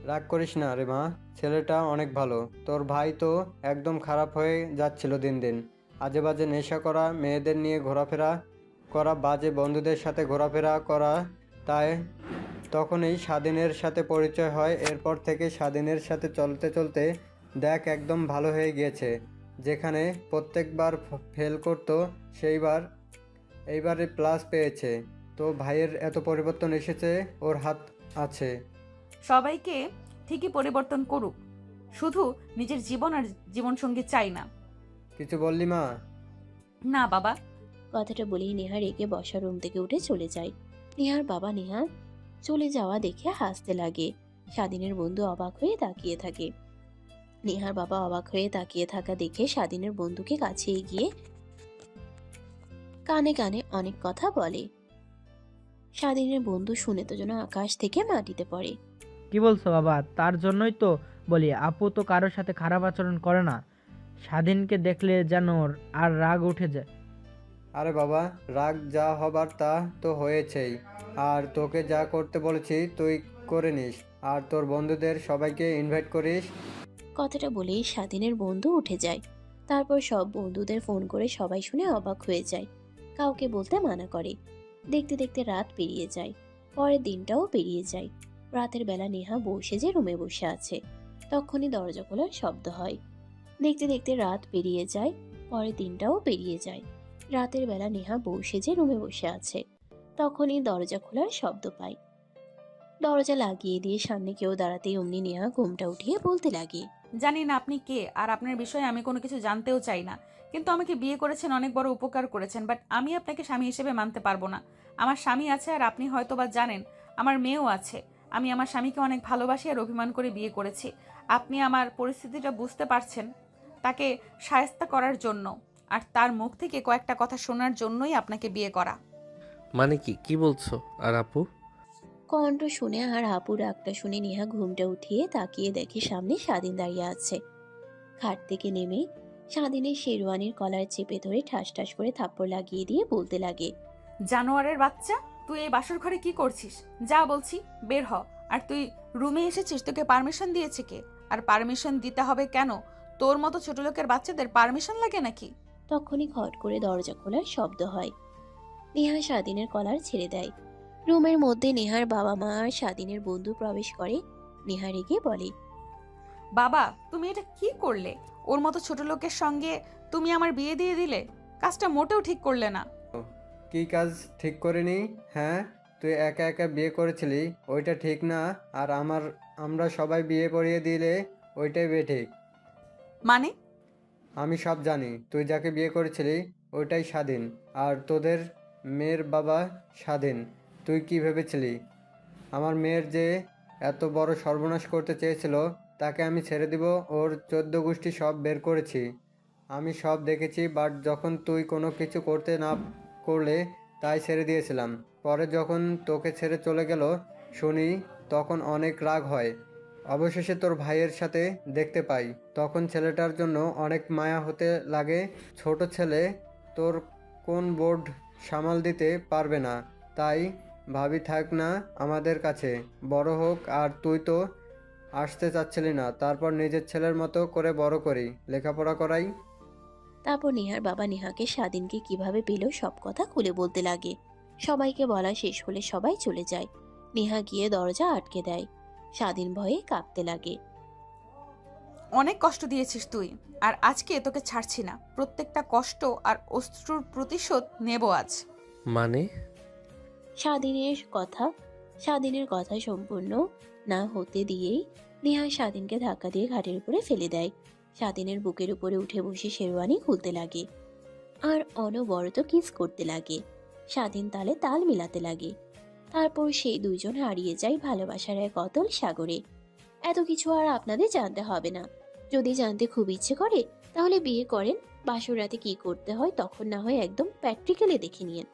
রাগ করিস না রে মা, ছেলেটা অনেক ভালো। তোর ভাই তো একদম খারাপ হয়ে যাচ্ছিল দিন দিন। আজে বাজে নেশা করা, মেয়েদের নিয়ে ঘোরাফেরা করা, বাজে বন্ধুদের সাথে ঘোরাফেরা করা। তাই তখনই স্বাধীনের সাথে পরিচয় হয়। এরপর থেকে স্বাধীনের সাথে চলতে চলতে দেখ একদম ভালো হয়ে গিয়েছে। যেখানে প্রত্যেকবার ফেল করতো এইবারে প্লাস পেয়েছে। তো ভাইয়ের এত পরিবর্তন এসেছে, ওর হাত আছে। সবাইকে ঠিকই পরিবর্তন করুক, শুধু নিজের জীবন আর জীবনসঙ্গী চাই না। কিছু বললি মা? না বাবা। কথাটা বলেই নেহা রেগে বসা রুম থেকে উঠে চলে যায়। নেহার বাবা নেহা চলে যাওয়া দেখে হাসতে লাগে। স্বাধীনের বন্ধু অবাক হয়ে তাকিয়ে থাকে। নেহার বাবা অবাক হয়ে তাকিয়ে থাকা দেখে স্বাধীনের বন্ধুকে কাছে এগিয়ে কানে কানে অনেক কথা বলে। স্বাধীনের বন্ধু শুনে তো যেন আকাশ থেকে মাটিতে পড়ে। কি বলছো বাবা? তার জন্যই তো বলি আপু তো কারোর সাথে খারাপ আচরণ করে না। স্বাধীনকে দেখলে যেন আর রাগ উঠে যায়। আরে বাবা, রাগ যা হবার তা তো হয়েছেই। আর তোকে যা করতে বলেছি তুই করে নিস, আর তোর বন্ধুদের সবাইকে ইনভাইট করিস। কথাটা বলেই স্বাধীনের বন্ধু উঠে যায়। তারপর সব বন্ধুদের ফোন করে সবাই শুনে অবাক হয়ে যায়। কাউকে বলতে মানা করে। দেখতে দেখতে রাত পেরিয়ে যায়। পরের দিনটাও পেরিয়ে যায়। রাতের বেলা নেহা বউ সেজে রুমে বসে আছে। তখনই দরজা খোলার শব্দ হয়। দেখতে দেখতে রাত পেরিয়ে যায়। পরের দিনটাও পেরিয়ে যায়। রাতের বেলা নেহা বউ সেজে রুমে বসে আছে। তখনই দরজা খোলার শব্দ পায়। দরজা লাগিয়ে দিয়ে সামনে কেউ দাঁড়াতেই অমনি নেহা ঘুমটা উঠিয়ে বলতে লাগে, জানি না আপনি কে, আর আপনার বিষয়ে আমি কোনো কিছু জানতেও চাই না, কিন্তু আমাকে বিয়ে করেছেন, অনেক বড় উপকার করেছেন, বাট আমি আপনাকে স্বামী হিসেবে মানতে পারবো না। আমার স্বামী আছে, আর আপনি হয়তো বা জানেন আমার মেয়েও আছে। আমি আমার স্বামীকে অনেক ভালোবাসি আর অভিমান করে বিয়ে করেছি। আপনি আমার পরিস্থিতিটা বুঝতে পারছেন, তাকে শায়েস্তা করার জন্য আর তার মুখ থেকে কয়েকটা কথা শোনার জন্যই আপনাকে বিয়ে করা। মানে কি বলছো? আর আপু? কণ্ঠ শুনে আর আপুর ডাকটা শুনে নেহা ঘুমটা উঠিয়ে তাকিয়ে দেখে সামনে স্বাধীন দাঁড়িয়ে আছে। খাট থেকে নেমে স্বাধীনের শেরওয়ানির কলার চেপে ধরে ঠাস ঠাস করে থাপ্পড় লাগিয়ে দিয়ে বলতে লাগে, জানোয়ারের বাচ্চা, তুই এই বাসর ঘরে কি করছিস? যা বলছি বের হ। আর তুই রুমে এসেছিস, তোকে পারমিশন দিয়েছে কে? আর পারমিশন দিতে হবে কেন? তোর মতো ছোট লোকের বাচ্চাদের পারমিশন লাগে নাকি? তখনই খট করে দরজা খোলার শব্দ হয়। নেহা স্বাধীনের কলার ছেড়ে দেয়। রুমের মধ্যে নেহার বাবা মা আর স্বাধীনের বন্ধু প্রবেশ করে। নেহা রেগে বলে, বাবা, তুমি এটা কি করলে? ওর মতো ছোট লোকের সঙ্গে তুমি আমার বিয়ে দিয়ে দিলে। কাজটা মোটেও ঠিক করলে না। কি কাজ ঠিক করিনি? হ্যাঁ, তুই একা একা বিয়ে করেছিলি, ওইটা ঠিক না। আর আমরা সবাই বিয়ে পড়িয়ে দিলে ওইটাই বেঠিক। মানে? আমি সব জানি। তুই যাকে বিয়ে করেছিলি ওইটাই স্বাধীন, আর তোদের মেয়ের বাবা স্বাধীন। তুই কি ভেবেছিলি আমার মেয়ের যে এত বড় সর্বনাশ করতে চেয়েছিল তাকে আমি ছেড়ে দিব? ওর 14 গোষ্ঠী সব বের করেছি, আমি সব দেখেছি। বাট যখন তুই কোনো কিছু করতে না করলে তাই ছেড়ে দিয়েছিলাম। পরে যখন তোকে ছেড়ে চলে গেল শুনি, তখন অনেক রাগ হয়। অবশেষে তোর ভাইয়ের সাথে দেখতে পাই, তখন ছেলেটার জন্য অনেক মায়া হতে লাগে। ছোট ছেলে, তোর কোন বোর্ড সামাল দিতে পারবে না, তাই ভাবি থাক না আমাদের কাছে, বড় হোক। আর তুই তো আসতে চাচ্ছিলি না, তারপর নিজের ছেলের মতো করে বড় করি, লেখাপড়া করাই। তারপর নেহার বাবা নেহাকে স্বাধীনকে কিভাবে পেল সব কথা খুলে বলতে লাগে। সবাইকে বলা শেষ হলে সবাই চলে যায়। নেহা গিয়ে দরজা আটকে দেয়। স্বাধীন ভয়ে কাঁপতে লাগে। অনেক কষ্ট দিয়েছিস তুই, আর আজকে তোকে ছাড়ছি না। প্রত্যেকটা কষ্ট আর অশ্রুর প্রতিশোধ নেব আজ। মানে? স্বাধীনের কথা সম্পূর্ণ না হতে দিয়েই নেহা স্বাধীনকে ধাক্কা দিয়ে ঘাটের উপরে ফেলে দেয়। স্বাধীনের বুকের উপরে উঠে বসে শেরওয়ানি খুলতে লাগে আর অনবরত কিস করতে লাগে। স্বাধীন তালে তাল মিলাতে লাগে। তারপর সেই দুইজন হারিয়ে যায় ভালোবাসার এক অতল সাগরে। এত কিছু আর আপনাদের জানতে হবে না। যদি জানতে খুব ইচ্ছে করে তাহলে বিয়ে করেন, বাসর রাতে কি করতে হয় তখন না হয় একদম প্র্যাকটিক্যালি দেখে নিয়েন।